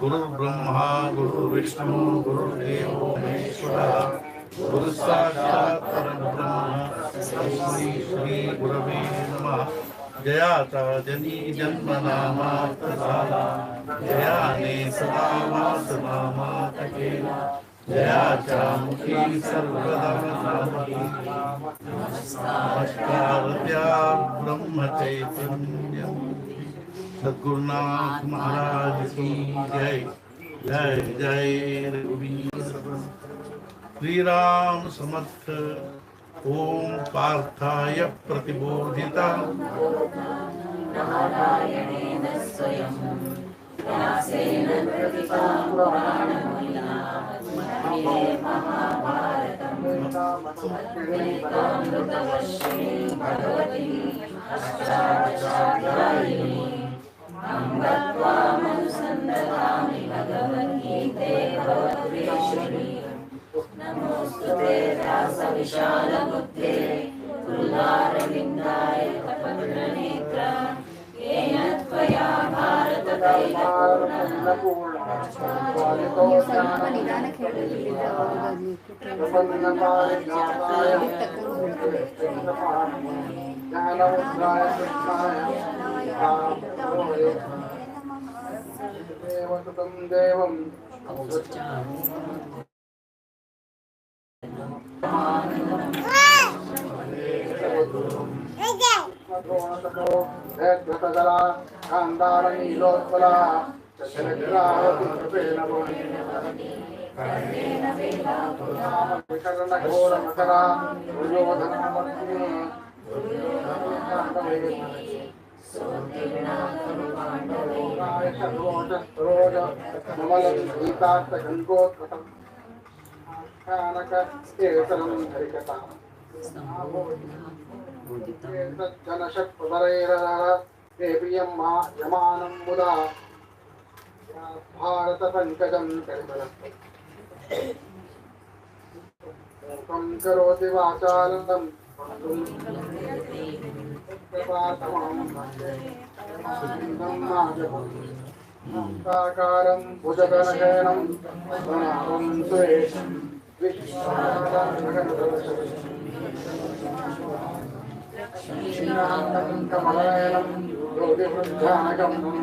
गुरु ब्रह्मा गुरु विष्णु गुरुदेवो महेश्वरः गुरु साक्षात् परब्रह्म तस्मै श्री गुरवे नमः। जयाता जनी जन्मनामात्तसाला जयाने सदा वासनामातकेला जया चामुखी सर्वदा नामकी नमस्कारत्या ब्रह्मचैतन्यम् सद्गुरुनाथ महाराज की जय। जय जय रघुवीर श्री राम समर्थ। ओम पार्थाय प्रतिबोधिता नारायणेन स्वयं व्यासेन प्रतितां पुराणमुनिनाथमध्ये महाभारतम् अद्वैतामृतवर्षिणी भगवती अष्टादशाध्यायिनी अहं त्वामनुसन्दधामि भगवद्गीते भगवद्वेषिणी नमोऽस्तुते व्यासविशालबुद्धे तुल्लारविन्दाय कपटनेत्र येन त्वया ನೀವು ಸ್ವಲ್ಪ ನಿಧಾನಕ್ಕೆ ಹೇಳೋದ್ರಿಂದ भारत पंकजं करोति वाचालं साकारं भुजगणशयनं प्रणामं सुरेशं विश्वनाथं कमलनयनं योगिवृद्धानगमनं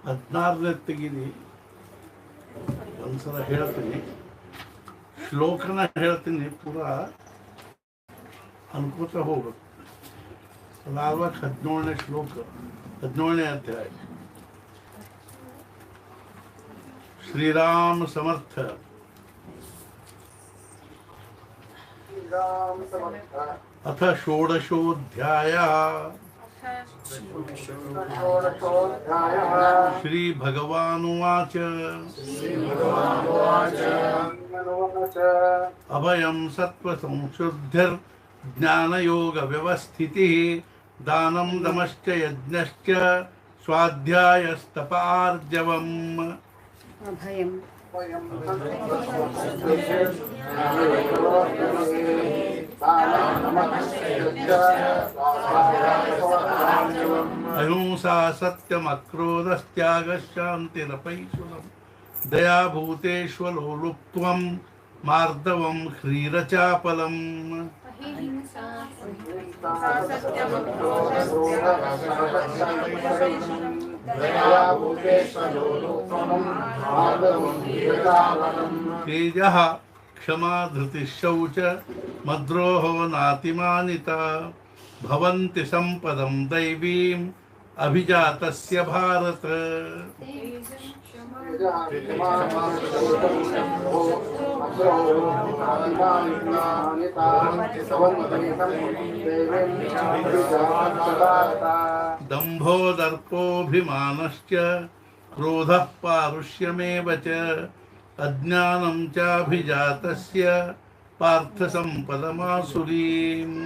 16ನೇ ತೆಗಿನಿ ಒಂದ್ಸಲ ಹೇಳ್ತೀನಿ, ಶ್ಲೋಕನ ಹೇಳ್ತೀನಿ, ಪೂರ ಅನ್ಕೋತ ಹೋಗ್ಬೇಕು. ಅದಾವಾಗ 17ನೇ ಶ್ಲೋಕ, 17ನೇ ಅಧ್ಯಾಯ. ಶ್ರೀರಾಮ ಸಮರ್ಥ. अथ षोडशोऽध्यायः। श्री भगवानुवाच अभयं सत्त्वसंशुद्धिर्ज्ञानयोगव्यवस्थितिः दानं दमश्च यज्ञश्च स्वाध्यायस्तपार्जवम्। ಅಭಯಂ अहिंसा सत्यमक्रोधस्त्यागः शान्तिरपैशुनम् दया भूतेष्वलोलुप्त्वं मार्दवं ह्रीरचापलम्। तेजः क्षमा धृतिः शौच मद्रोहो नातिमानिता भवन्ति सम्पदं दैवीम् अभिजातस्य भारत। दम्भो दर्पोऽभिमानश्च क्रोधः पारुष्यमेव च अज्ञानं चाभिजातस्य पार्थ सम्पदमासुरीम्।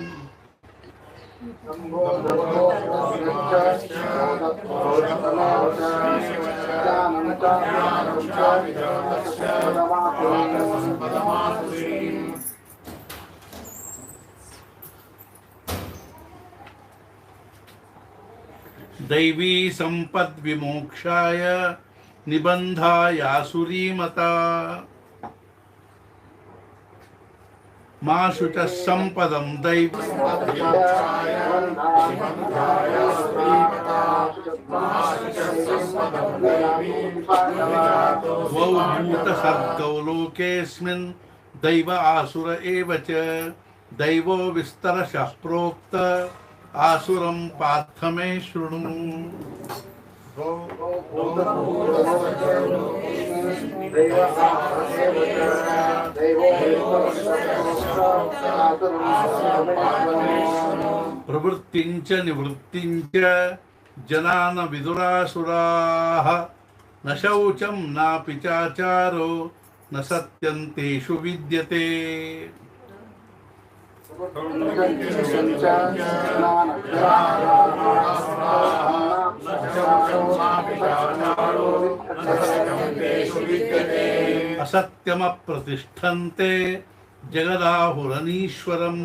दैवी सम्पद्विमोक्षाय निबन्धायासुरीमता मा शुचः सम्पदं दैवी द्वौ भूतसर्गौ लोकेऽस्मिन् दैव आसुर एव च दैवो विस्तरशः प्रोक्त आसुरं पार्थ मे शृणु प्रवृत्तिञ्च निवृत्तिञ्च जनान विदुरासुराः न शौचं नापि चाचारो न सत्यं तेषु विद्यते असत्यमप्रतिष्ठन्ते जगदाहुरनीश्वरम्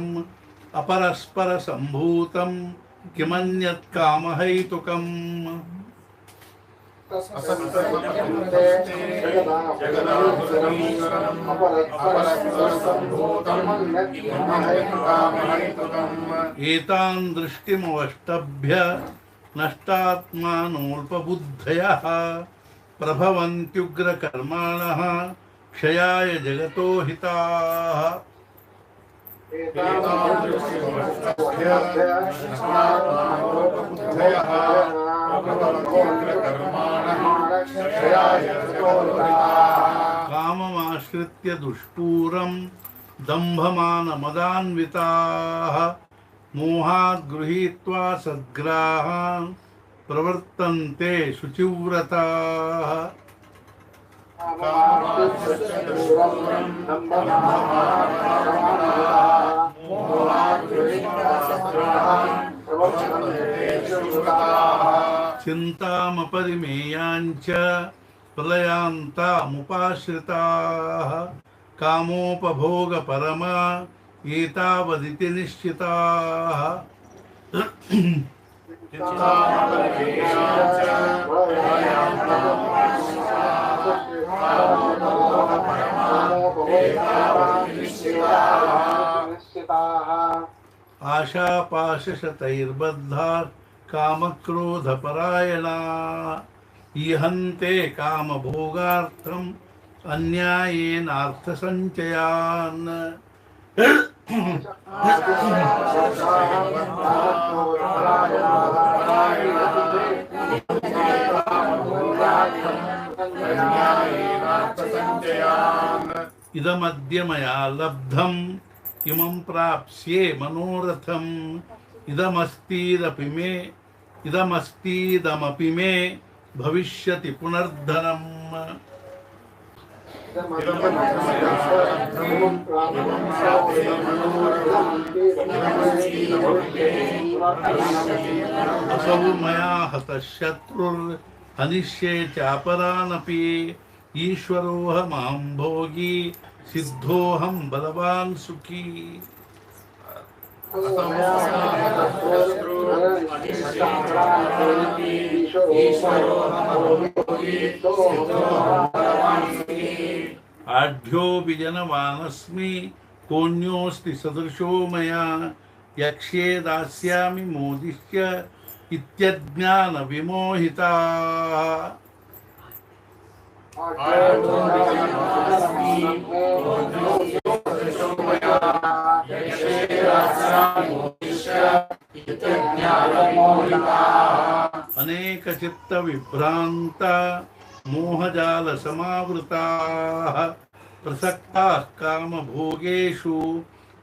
अपरस्परसम्भूतं किमन्यत् कामहैतुकम् एतान् दृष्टिमवष्टभ्य नष्टात्मानोऽल्पबुद्धयः प्रभवन्त्युग्रकर्माणः क्षयाय जगतो हिताः काममाश्रित्य दुष्पूरं दम्भमानमदान्विताः मोहात् गृहीत्वा सद्ग्राहान् प्रवर्तन्ते शुचिव्रताः चिन्तामपरिमेयाञ्च प्रलयान्तामुपाश्रिताः कामोपभोगपरमा एतावदिति निश्चिताः आशापाशशतैर्बद्धा कामक्रोधपरायणा ईहन्ते कामभोगार्थम् अन्यायेनार्थसञ्चयान् इदमद्य मया लब्धम् इमं प्राप्स्ये मनोरथम् इदमस्तीदमपि मे भविष्यति पुनर्धनम् असौ मया हतः शत्रुर्हनिष्ये चापरानपि ईश्वरोऽहमां भोगी सिद्धोऽहं बलवान् सुखी आढ्योऽपि जनवानस्मि कोऽन्योऽस्ति सदृशो मया यक्ष्ये दास्यामि मोदिष्य इत्यज्ञानविमोहिताः अनेकचित्तविभ्रान्ता मोहजालसमावृताः प्रसक्ताः कामभोगेषु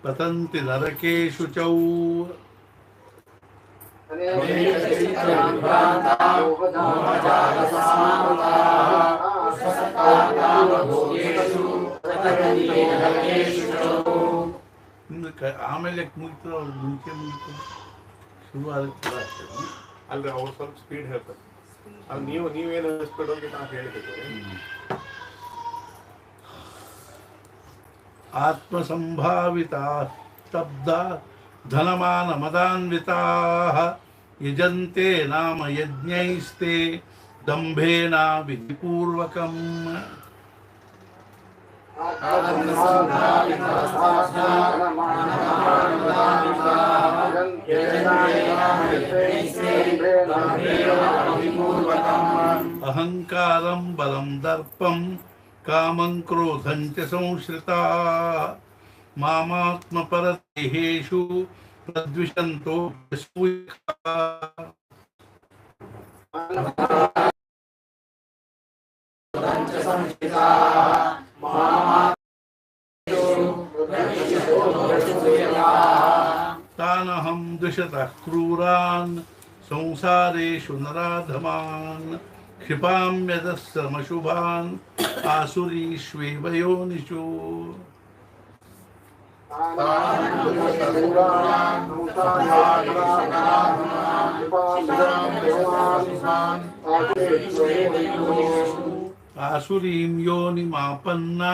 पतन्ति नरकेषु च ಆಮೇಲೆ ಮುಗಿತು ಅವ್ರು ಮುಂಚೆ ಮುಗಿತು ಶುರು ಆಗುತ್ತೆ ಅಲ್ರಿ ಅವ್ರು ಸ್ವಲ್ಪ ಸ್ಪೀಡ್ ಹೇಳ್ತಾರೆ ಅದು ನೀವೇನು ಸ್ಪೀಡ್ ಹೋಗಿ ನಾವು ಹೇಳಿದ್ದೀವಿ आत्मसंभाविता स्तब्धा धनमान मदान्विताः यजन्ते नाम यज्ञैस्ते दम्भेना विधिपूर्वकम् अहंकारं बलं दर्पं कामं क्रोधं च संश्रिता मामात्मपरदेहेषु प्रद्विषन्तो सूयका तानहं द्विषतः क्रूरान् संसारेषु नराधमान् क्षिपाम्यदस्रमशुभान् आसुरीष्वेव योनिषु आसुरीं योनिमापन्ना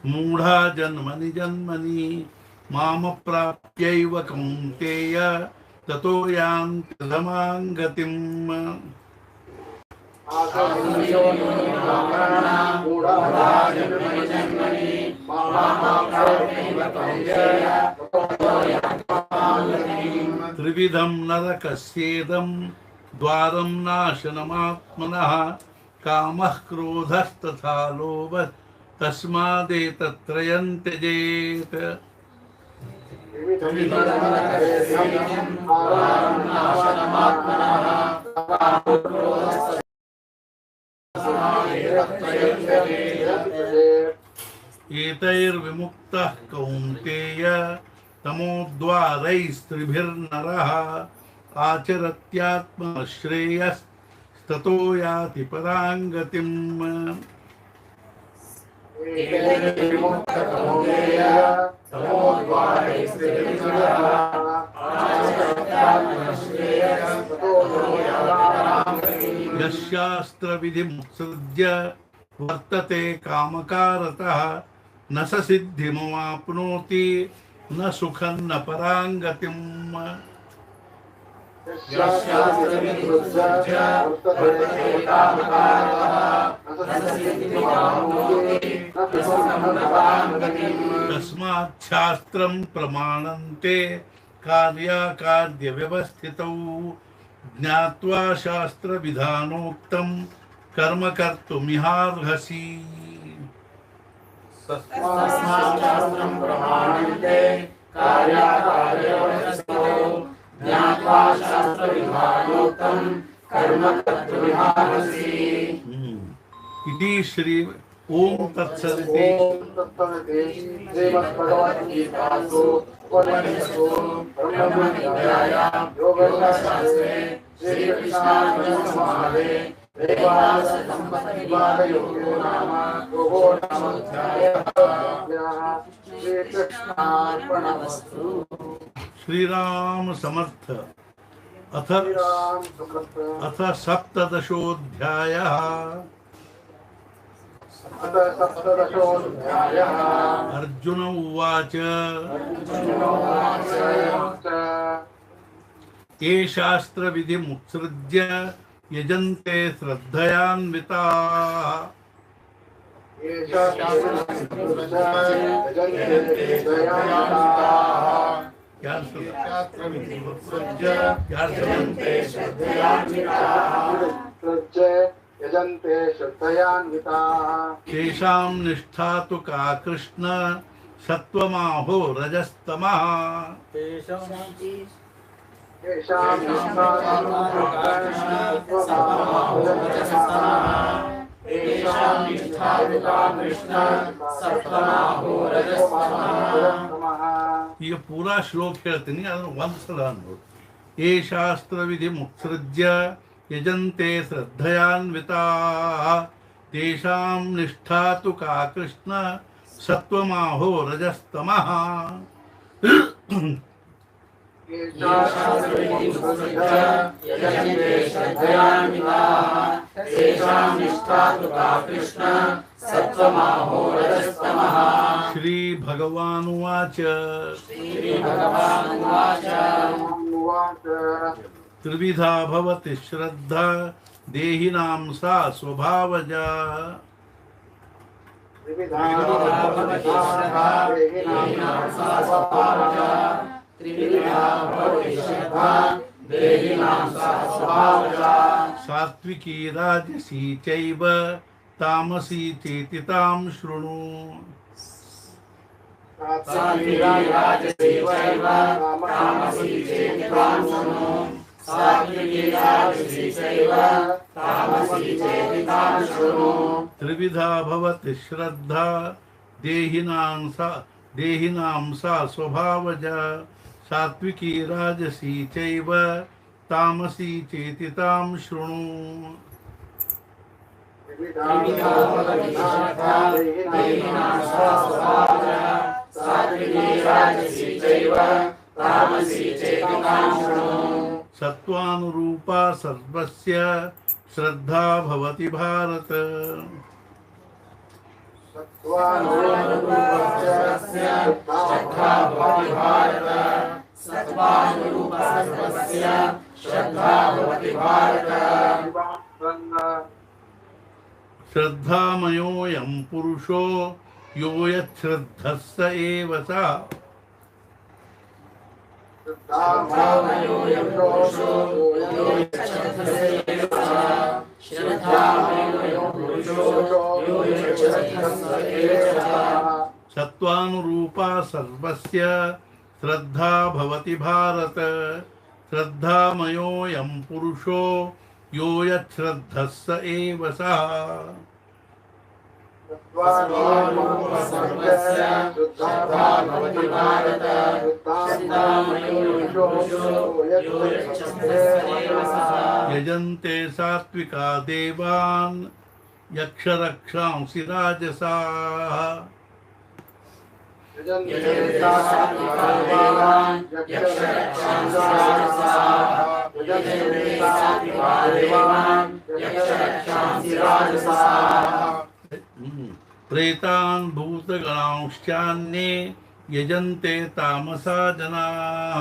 मूढा जन्मनि जन्मनि मामप्राप्यैव कौन्तेय ततो यान्ति अधमां गतिम् त्रिविधं नरकस्येदं द्वारं नाशनमात्मनः कामः क्रोधस्तथा लोभः तस्मादेतत्त्रयं त्यजेत् एतैर्विमुक्तः कौन्तेय तमोद्वारैस्त्रिभिर्नरः आचरत्यात्मश्रेयस्ततो याति परां गतिम् यशास्त्रविधिमुत्सृज्य वर्तते कामकारतः न स सिद्धिमवाप्नोति न सुखं न परां गतिम् तस्मात् शास्त्रं प्रमाणन्ते कार्याकार्यव्यवस्थितौ ज्ञात्वा शास्त्रविधानोक्तं कर्म कर्तुमिहार्हसि इति श्री ओम तत्सदिति श्रीमद्भगवद्गीतासु उपनिषत्सु ब्रह्मविद्यायां योगशास्त्रे श्रीकृष्णार्जुनसंवादे देवासुरसम्पत्तिवादयोगो नाम योगोऽध्यायः। श्रीकृष्णार्पणमस्तु। श्री राम समर्थ। अथ सप्तदशोऽध्यायः। अर्जुन उवाच ये शास्त्रविधिमुत्सृज्य यजन्ते श्रद्धयान्विताः यजन्ते श्रद्धयान्विताः तेषां निष्ठा तु का कृष्ण सत्त्वमाहो रजस्तमः ये पूरा श्लोक ಹೇಳ್ತೀನಿ ಅದನ್ನು ಒಂದ್ಸಲ ನೋಡಿ। ये शास्त्रविधिमुत्सृज्य यजन्ते श्रद्धयान्विताः तेषां निष्ठा तु का कृष्ण सत्त्वमाहो रजस्तमः श्री भगवानुवाच त्रिविधा भवति श्रद्धा देहिनां सा स्वभावजा सात्विकी राजसी चैव तामसी चेति तां शृणु त्रिविधा भवति श्रद्धा देहिनां सा स्वभावजा सात्विकी राजसी चैव तामसी चेति तां शृणु सत्त्वानुरूपा सर्वस्य श्रद्धा भवति भारत श्रद्धामयोऽयं पुरुषो यो यच्छ्रद्धः स एव सः सत्त्वानुरूपा सर्वस्य श्रद्धा भवति भारत श्रद्धामयोऽयं पुरुषो यो यच्छ्रद्धः स एव सः यजन्ते सात्विका देवान् यक्षरक्षांसि राजसाः प्रेतान् भूतगणांश्चान्ये यजन्ते तामसा जनाः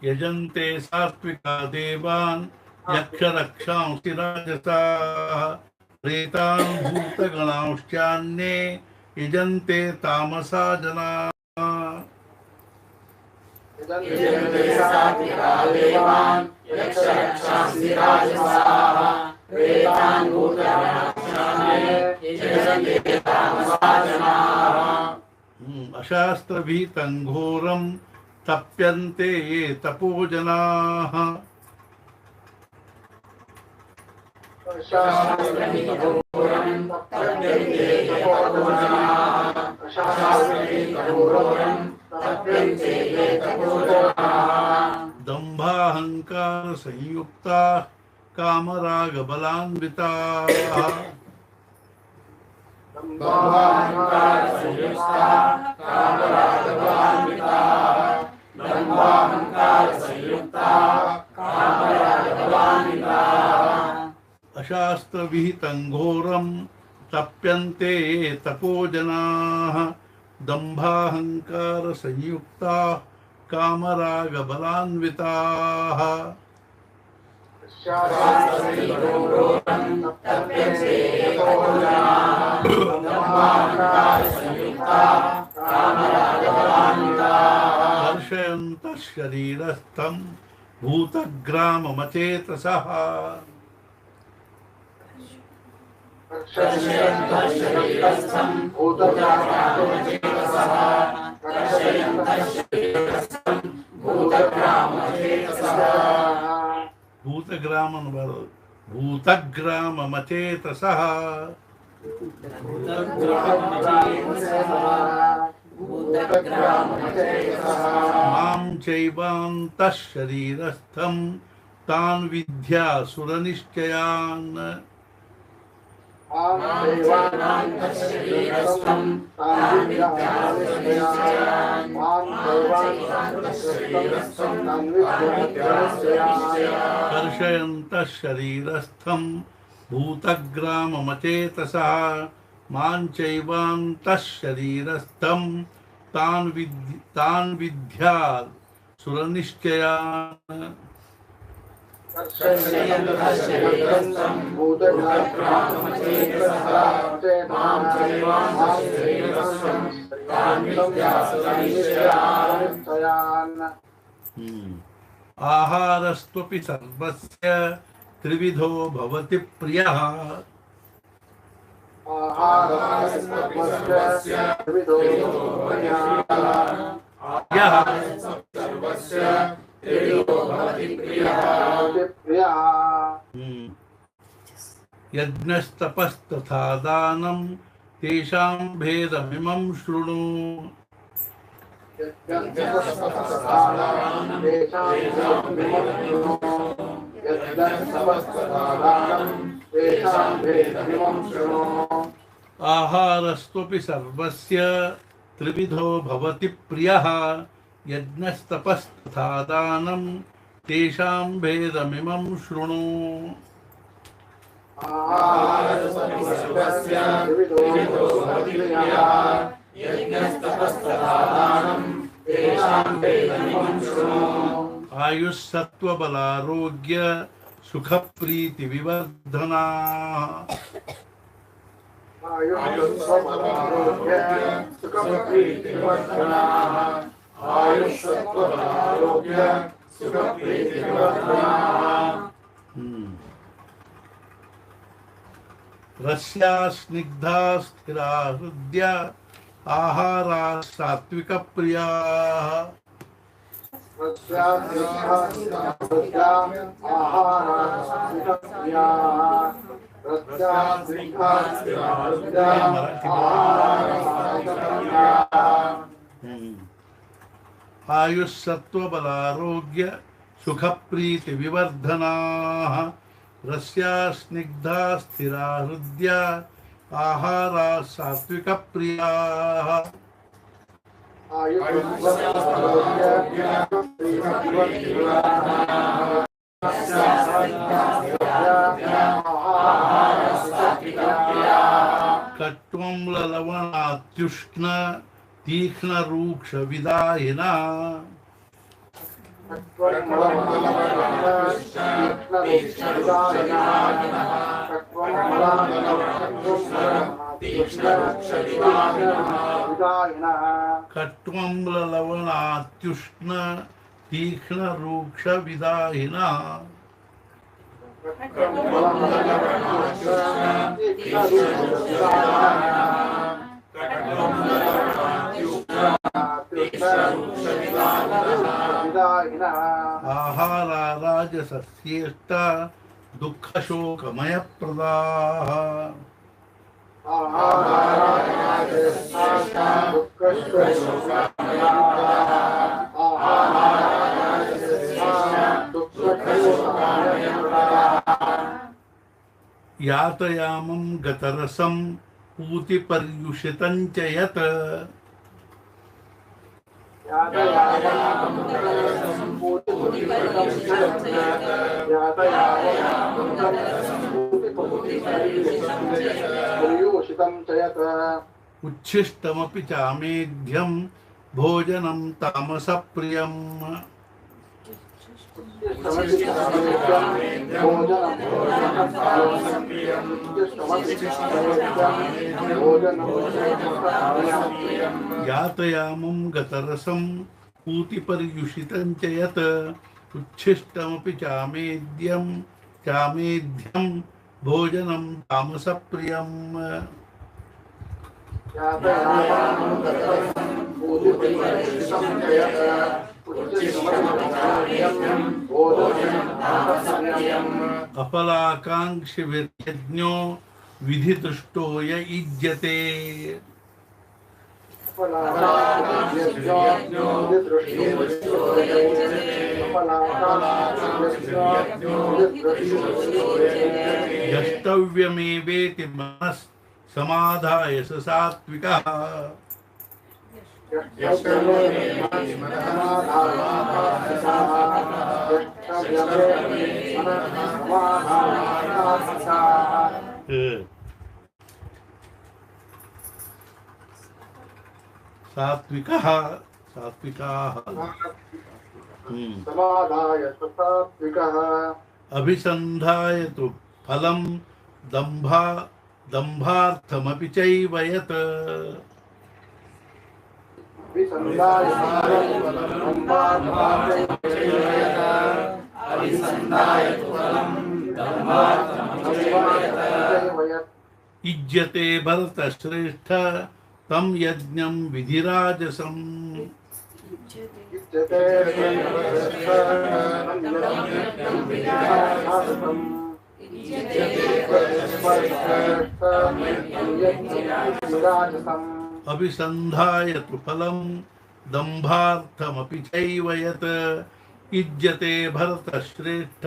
यजन्ते सात्विका देवान् यक्षरक्षांसि राजसाः प्रेतान् भूतगणांश्चान्ये यजन्ते तामसा जनाः अशास्त्रभीतं घोरं तप्यन्ते ये तपोजनाः दम्भाहंकार संयुक्ता कामराग बलान्विताः अशास्त्रविहितं घोरं तप्यन्ते ये तपोजनाः दम्भाहंकार संयुक्ता कामराग बलान्विताः दर्शयन्तः शरीरस्थं भूतग्राममचेतसः भूतग्राममचेतसः मां चैवान्तः शरीरस्थं तान् विद्यासुरनिश्चयान् आं दैवान्तशरीरस्थं तां विद्यानिश्चयान् मां दैवान्तशरीरस्थं तां विद्यानिश्चयान् कर्षयन्तः शरीरस्थं भूतग्राममचेतसः मां चैवान्तः शरीरस्थं तान् विद्यात् सुरनिश्चयान् कर्षयन्तशरीरस्थं भूतग्राममचेतसः मां दैवान्तशरीरस्थं तां विद्यानिश्चयान् आहारस्त्वपि सर्वस्य त्रिविधो भवति प्रियः आहारस्त्वस्य त्रिविधो प्रियः यः यज्ञस्तपस्तथा दानं तेषां भेदमिमं शृणु आहारस्त्वपि सर्वस्य त्रिविधो भवति प्रियः यज्ञस्तपस्तथा दानं तेषां भेदमिमं शृणु आयुः सत्त्वबलारोग्य सुखप्रीतिविवर्धना रस्या स्निग्धा स्थिरा हृद्या आहारा सात्विकप्रियाः आयुः सत्त्वबलारोग्य सुखप्रीतिविवर्धनाः रस्या स्निग्धा स्थिरा हृद्या आहारा सात्विकप्रियाः कट्वं ललवणात्युष्ण तीक्ष्णरूक्षविदाहिना कट्वं ललवणात्युष्ण तीक्ष्णरूक्षविदाहिना आहारा राजसस्येष्टा दुःखशोकमयप्रदाः यातयामं गतरसं पूतिपर्युषितं च यत् उच्छिष्टमपि चामेध्यं भोजनं तामसप्रियम् यातयामं गतरसं पूतिपर्युषितं च यत् उच्छिष्टमपि चामेध्यं भोजनं तामसप्रियम् अपलाकांक्षि विर्यज्ञो विधितुष्टो य इज्यते यष्टव्यमेवेति मनः समाधाय स सात्विकः सात्विकः सात्विकाः समाधाय सात्विकः अभिसन्धाय तु फलं दम्भार्थमपि चैव यत् इज्यते भरतश्रेष्ठ तं यज्ञं विधिराजसम् अभिसन्धाय तु फलं दम्भार्थमपि चैव यत् इज्यते भरतश्रेष्ठ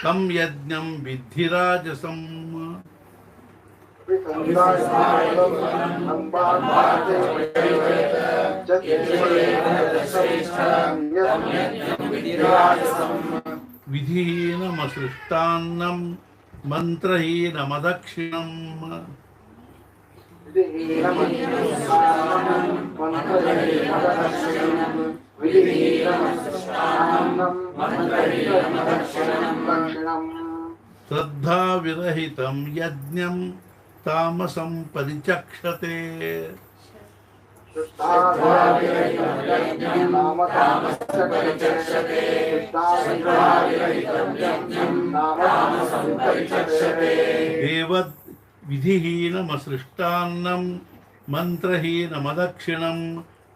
तं यज्ञं विधिराजसम् विधिहीनमसृष्टान्नं मन्त्रहीनमदक्षिणम् श्रद्धाविरहितं यज्ञं तामसं परिचक्षते विधिहीनमसृष्टान्नं मन्त्रहीनमदक्षिणं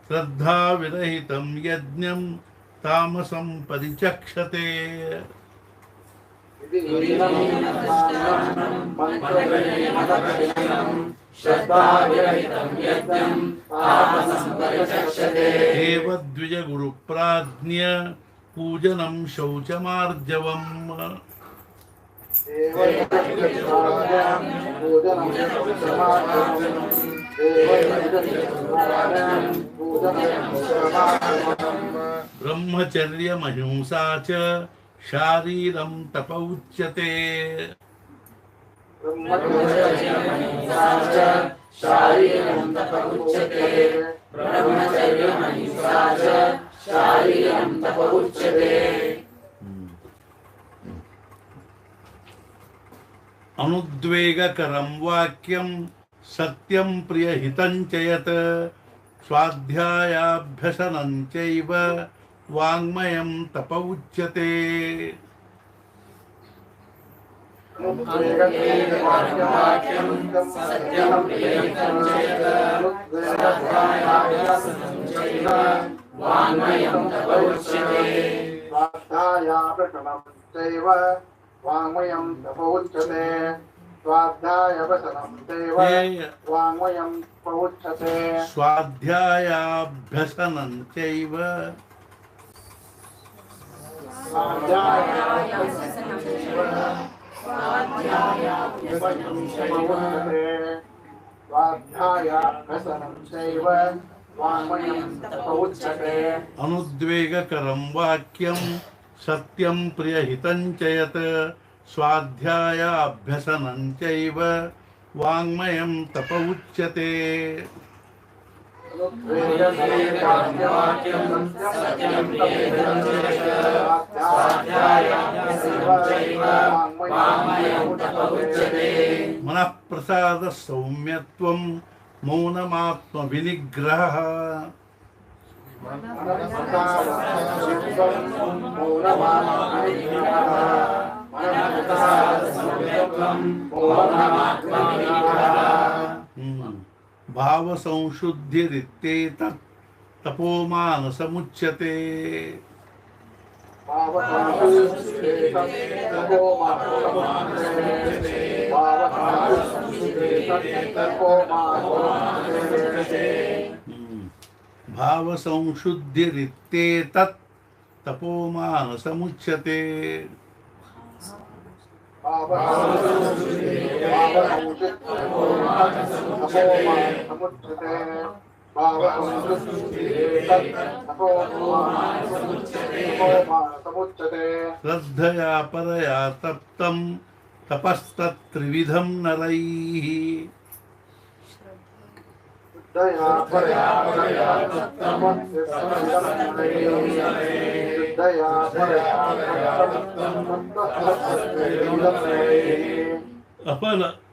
श्रद्धाविरहितं यज्ञं तामसं परिचक्षते एव द्विजगुरुप्राज्ञ पूजनं शौचमार्जवम् ब्रह्मचर्यमहिंसा च शारीरं तप उच्यते अनुद्वेगकरं वाक्यं सत्यं प्रियहितं च यत् स्वाध्यायाभ्यसनं चैव वाङ्मयं तप उच्यते वाङ्मयं तप उच्यते स्वाध्यायाभ्यसनं चैव वाङ्मयं तप उच्यते स्वाध्यायाभ्यसनं चैव अनुद्वेगकरं वाक्यं सत्यं प्रियहितं च यत् स्वाध्यायाभ्यसनं चैव वाङ्मयं तप उच्यते मनः प्रसाद सौम्यत्वं मौनमात्मविनिग्रहः भाव संशुद्धिरित्येतत् तपोमानसमुच्यते भाव संशुद्धिरित्येतत् तपोमानसमुच्यते। श्रद्धया परया तप्तं तपस्तत्त्रिविधं नरैः।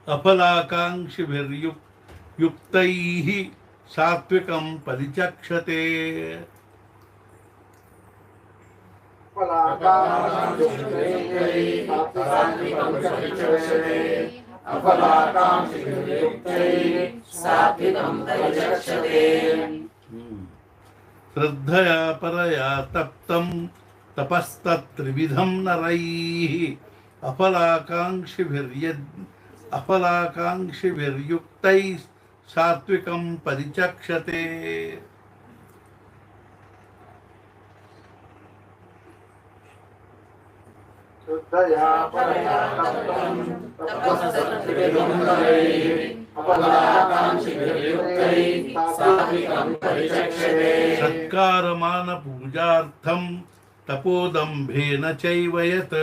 अफलाकाङ्क्षिभिर्युक्तैः सात्विकं परिचक्षते। श्रद्धया परया तप्तं तपस्तत्त्रिविधं नरैः। अफलाकाङ्क्षिभिर्युक्तैः सात्विकं परिचक्षते। सत्कारमान पूजार्थं तपोदम्भेन चैव यत्।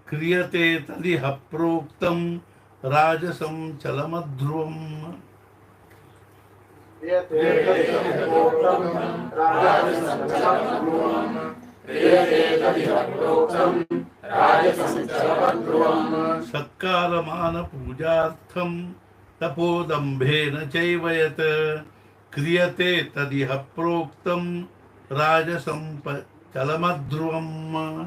क्रियते तदिह प्रोक्तं राजसं चलमध्रुवम्। सत्कारमान पूजार्थं तपोदम्भेन चैव यत्। क्रियते तदिह प्रोक्तं राजसं चलमध्रुवम्।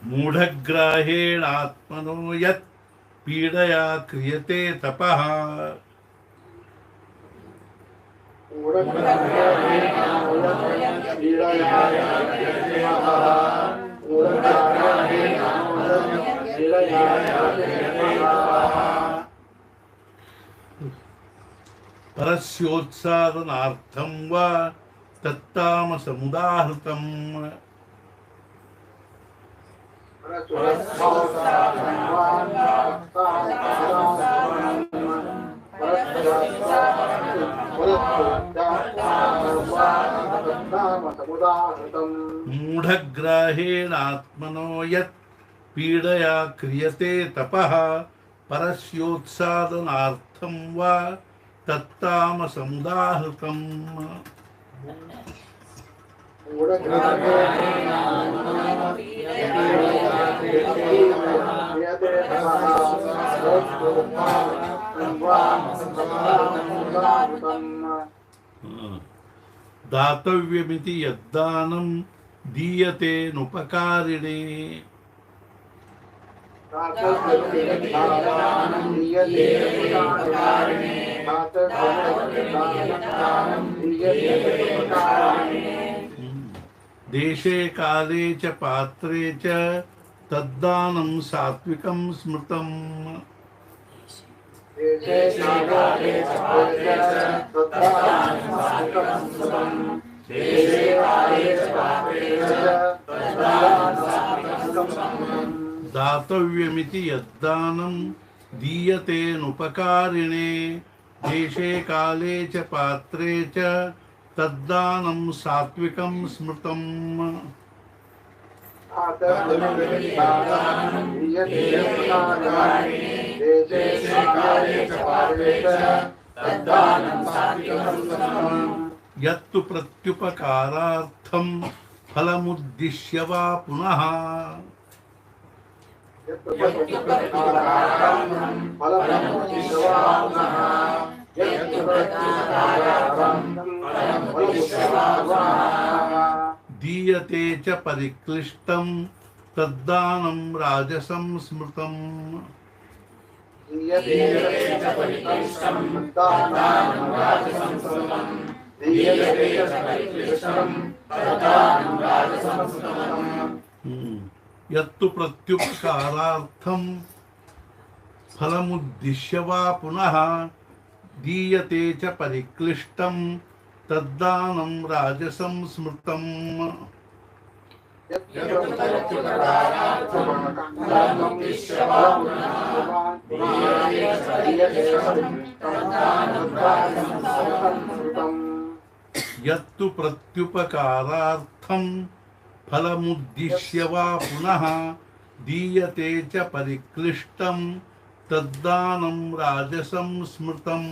मूढग्राहेणात्मनो यत् पीडया क्रियते तपः। परस्योत्सादनार्थं वा तत्तामसमुदाहृतम्। मूढग्राहेणात्मनो यत् पीडया क्रियते तपः। परस्योत्सादनार्थं वा तत्तामसमुदाहृतम्। दातव्यमिति यद्दानं दीयते नुपकारिणे। देशे काले च पात्रे च तद्दानं सात्विकं स्मृतम्। दातव्यमिति यद्दानं दीयते नुपकारिणे। देशे काले च पात्रे च तद्दानं सात्विकं स्मृतम्। यत्तु प्रत्युपकारार्थं फलमुद्दिश्य वा पुनः। दीयते च परिक्लिष्टं तद्दानं राजसं स्मृतम् दीयते च परिक्लिष्टं तद्दानं राजसं स्मृतम् दीयते च परिक्लिष्टं तद्दानं राजसं स्मृतम् यत्तु प्रत्युपकारार्थं फलमुद्दिश्य वा पुनः दीयते च परिक्लिष्टं तद्दानं राजसं स्मृतम् यत्तु प्रत्युपकारार्थं फलमुद्दिश्य वा पुनः दीयते च परिक्लिष्टं तद्दानं राजसं स्मृतम्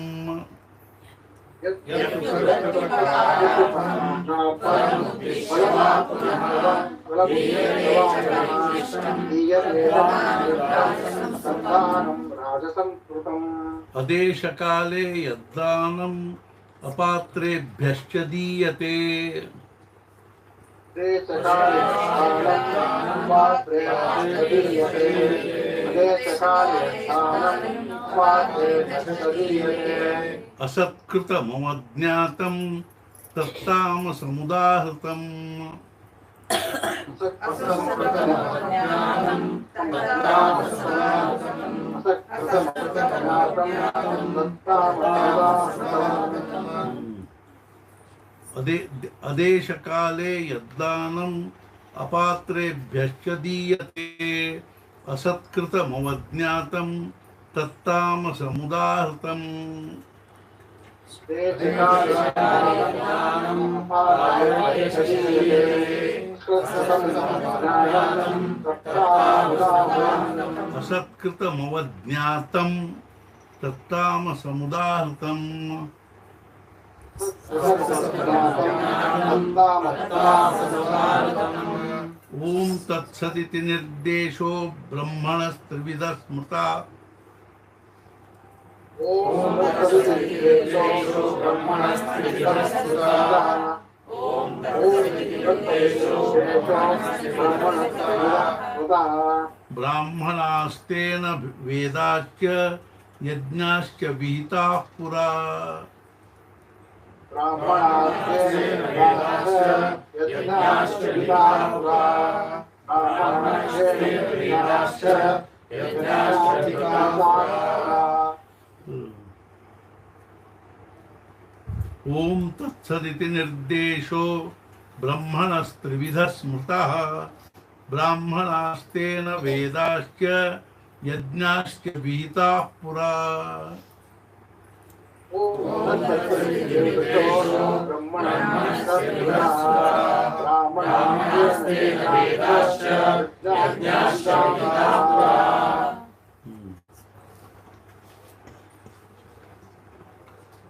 अदेशकाले यद्दानम् अपात्रेभ्यश्च दीयते असत्कृतमवज्ञातं तत्तामसमुदाहृतम् अदेशकाले यद्दानम् अपात्रेभ्यश्च दीयते असत्कृतमवज्ञातं तत्तामसमुदाहृतम् असत्कृतमवज्ञातं तत्तामसमुदाहृतम् ओम तत्सदिति निर्देशो ब्रह्मणस्त्रिविधः स्मृता ब्राह्मणास्तेन वेदाश्च यज्ञाश्च विहिताः पुरा ओम तत्सदिति निर्देशो ब्रह्मणस्त्रिविधः स्मृतः ब्राह्मणास्तेन वेदाश्च यज्ञाश्च विहिताः पुरा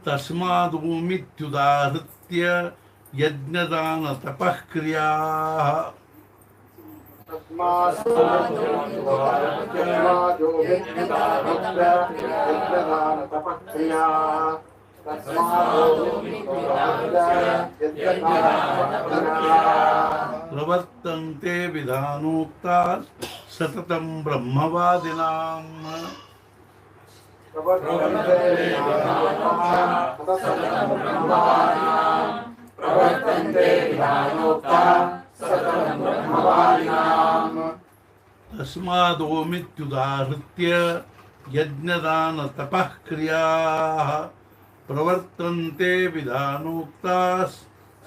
तस्मादोमित्युदाहृत्य यज्ञदान तपः क्रियाः प्रवर्तन्ते विधानोक्ता सततं ब्रह्मवादिनाम् तस्मादोमित्युदाहृत्य यज्ञदान तपः क्रियाः प्रवर्तन्ते विधानोक्ताः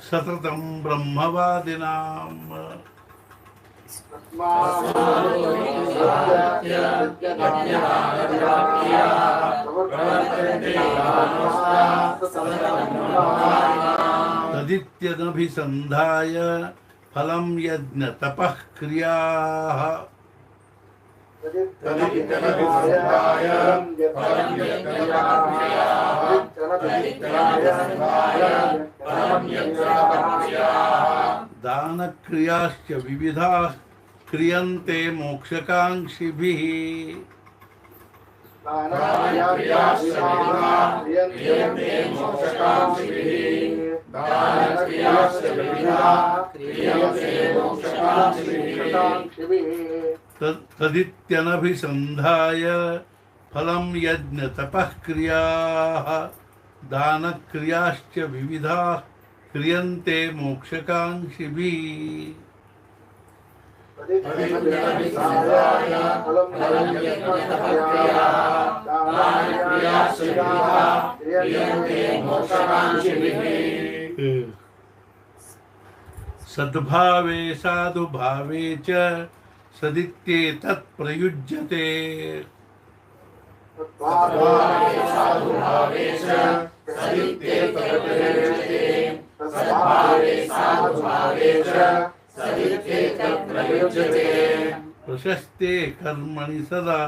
सततं ब्रह्मवादिनाम् तदित्यनभिसन्धाय फलं यज्ञ तपः क्रियाः दान क्रियाश्च विविधाः क्रियन्ते मोक्षकांक्षिभिः क्रियन्ते मोक्षकांक्षिभिः दानक्रियाश्च विविधाः क्रियन्ते मोक्षकांक्षिभिः तदित्यनभिसन्धाय फलं यज्ञ तपः क्रियाः दानक्रियाश्च विविधाः क्रियन्ते मोक्षकांक्षिभिः सद्भावे साधुभावे च सदित्येतत् प्रयुज्यते प्रशस्ते कर्मणि सदा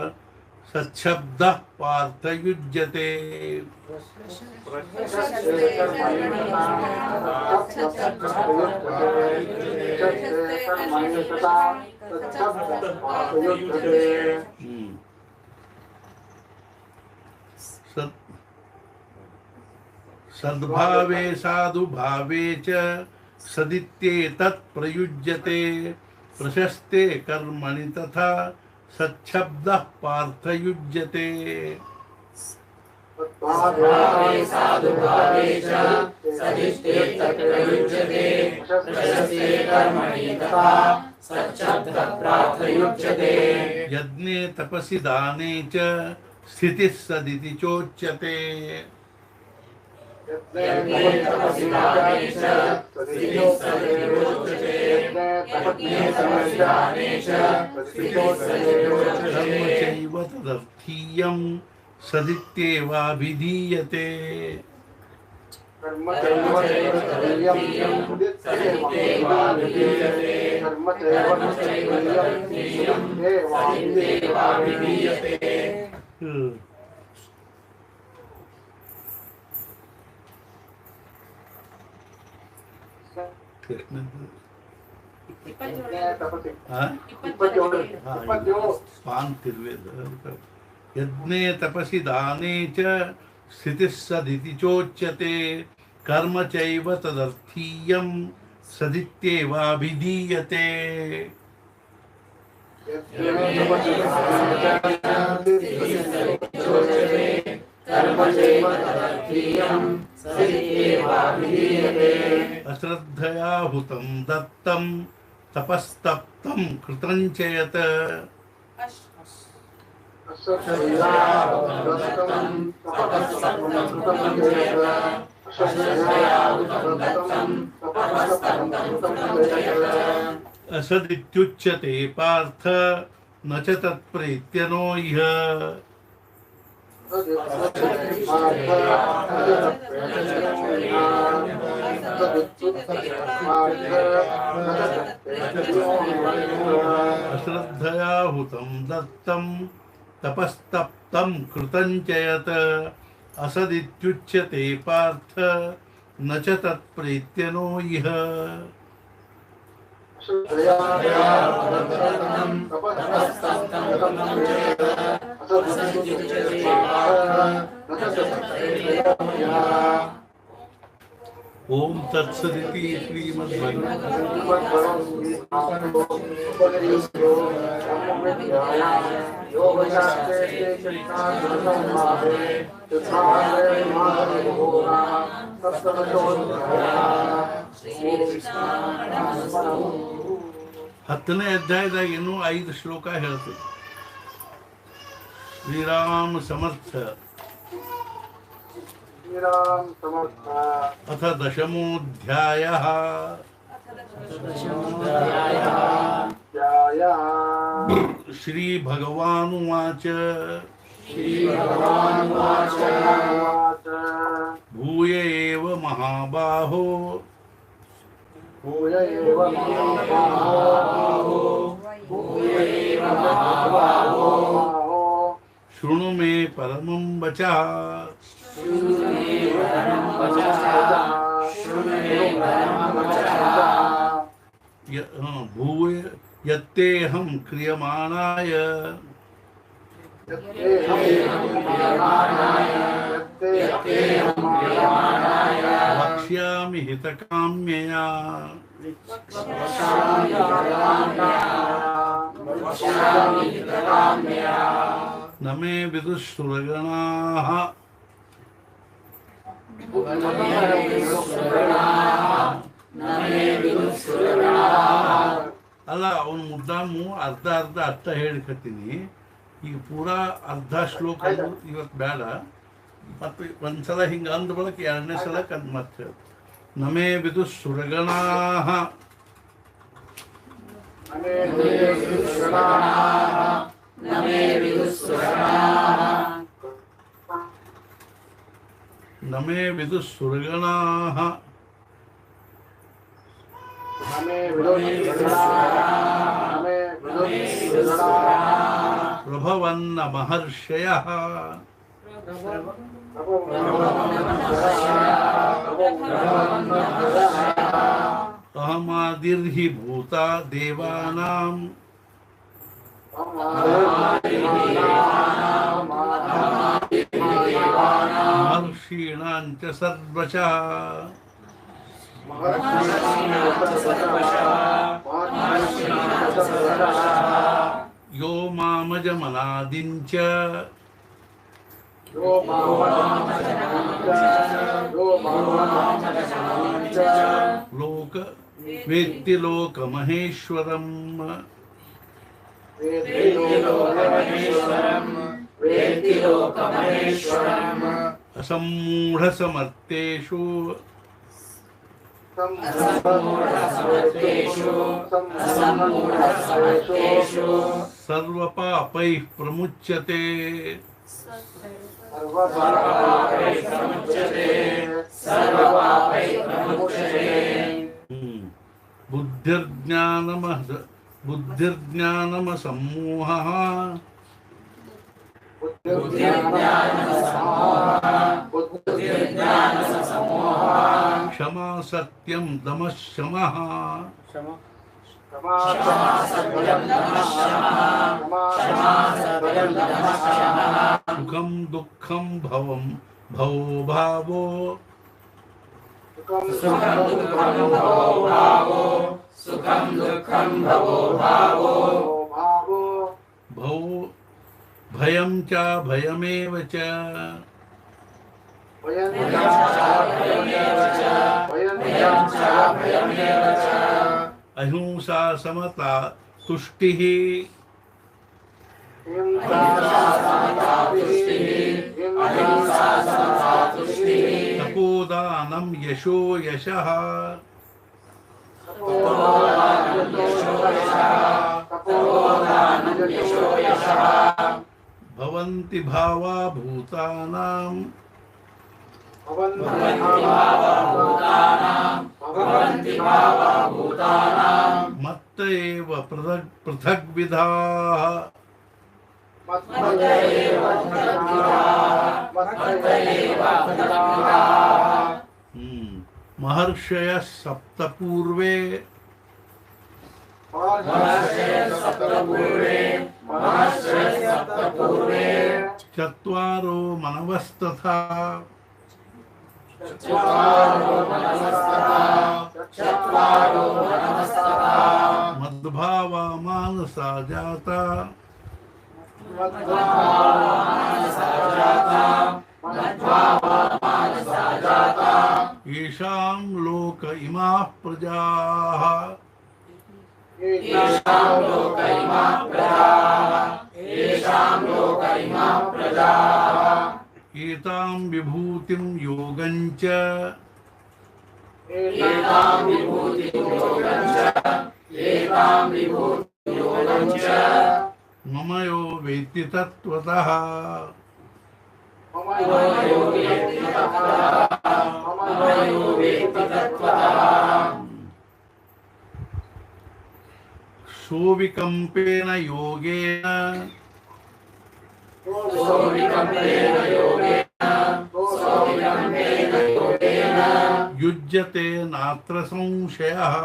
सच्छब्दः पार्थयुज्यते सद्भावे साधुभावे च सदित्येतत् प्रयुज्यते प्रशस्ते कर्मणि तथा सच्छब्दः पार्थयुज्यते सद्भावे साधुभावे च सदित्येतत् प्रयुज्यते प्रशस्ते कर्मणि तथा सच्छब्दः पार्थयुज्यते यज्ञे तपसि दाने च स्थितिः सदिति चोच्यते कर्मचैव तदर्थीयं सदित्येवाभिधीयते यज्ञे तपसि दाने च स्थितिः सदिति चोच्यते कर्म चैव तदर्थीयं सदित्येवाभिधीयते अश्रद्धया हुतं दत्तं तपस्तप्तं कृतं च यत् असदित्युच्यते पार्थ न च तत्प्रेत्यनो इह अश्रद्धया हुतं दत्तं तपस्तप्तं कृतं च यत् असदित्युच्यते पार्थ न च तत्प्रेत्यनो इह ओम तत्सदिति ಹತ್ತನೇ ಅಧ್ಯಾಯದಾಗ ಇನ್ನೂ 5 ಶ್ಲೋಕ ಹೇಳ್ತದೆ. ಶ್ರೀರಾಮ ಸಮರ್ಥ अथ दशमोऽध्यायः श्री भगवानुवाच भूय एव महाबाहो शृणु मे परमं वचः भूय यत्तेऽहं क्रियमाणाय वक्ष्यामि हितकाम्यया न मे विदुःसुरगणाः ಅಲ್ಲ ಅವನು ಮುದ್ದಾಮು ಅರ್ಧ ಅರ್ಥ ಹೇಳ್ಕತ್ತೀನಿ. ಈಗ ಪೂರಾ ಅರ್ಧ ಶ್ಲೋಕ ಇವತ್ತು ಬೇಡ, ಮತ್ತೆ ಒಂದ್ಸಲ ಹಿಂಗೆ ಅಂದ ಬಳಕ ಎರಡನೇ ಸಲ ಕಂಡು ಮತ್ತೆ ನಮೇ ಬಿದು ಸುರಗಣಾಹ ನಮೇ ವಿದು ಸುರಗಣಾಹ ಪ್ರಭವನ್ನ ಮಹರ್ಷಯಃ ಅಹಮಾದಿರ್ಹಿ ಭೂತ ದೇವಾನಾಂ ಮಹರ್ಷೀಣಾಂಚ ಸರ್ವಶಃ ಯೋ ಮಾಮಜಮನಾದಿಂಚ ಲೋಕ ವೇತ್ತಿ ಲೋಕಮಹೇಶ್ವರಂ ಅಸಮ್ಮೂಢಸಮರ್ಥೇಷು ಸರ್ವಪಾಪೈಃ ಪ್ರಮುಚ್ಯತೆ ಬುದ್ಧಿರ್ಜ್ಞಾನಮಸಮ್ಮೋಹಃ ಕ್ಷಮಾ ಸತ್ಯಂ ದಮಃ ಶಮಃ ಸುಖಂ ದುಃಖಂ ಭವಂ ಭವೋ ಭಾವೋ ಭವೋ ಭಯಂ ಚ ಭಯಮೇವ ಚ ಅಹಿಂಸಾ ಸಮತಾ ತುಷ್ಟಿಃ ತಪೋದಾನಂ ಯಶೋ ಯಶಃ ಭವಂತಿ ಭಾವಾ ಭೂತಾನಾಂ ಮತ್ತ ಏವ ಪೃಥಗ್ವಿಧಾಃ ಮಹರ್ಷಯಃ ಸಪ್ತ ಪೂರ್ವೇ ಚತ್ವಾರೋ ಮನವಸ್ತಥಾ ಮದ್ಭಾವಾ ಮಾನಸಾ ಜಾತಾ येषां लोक इमाः प्रजाः एतां विभूतिं योगं च मम यो वेत्ति तत्त्वतः सोविकम्पेन योगेन युज्यते नात्र संशयः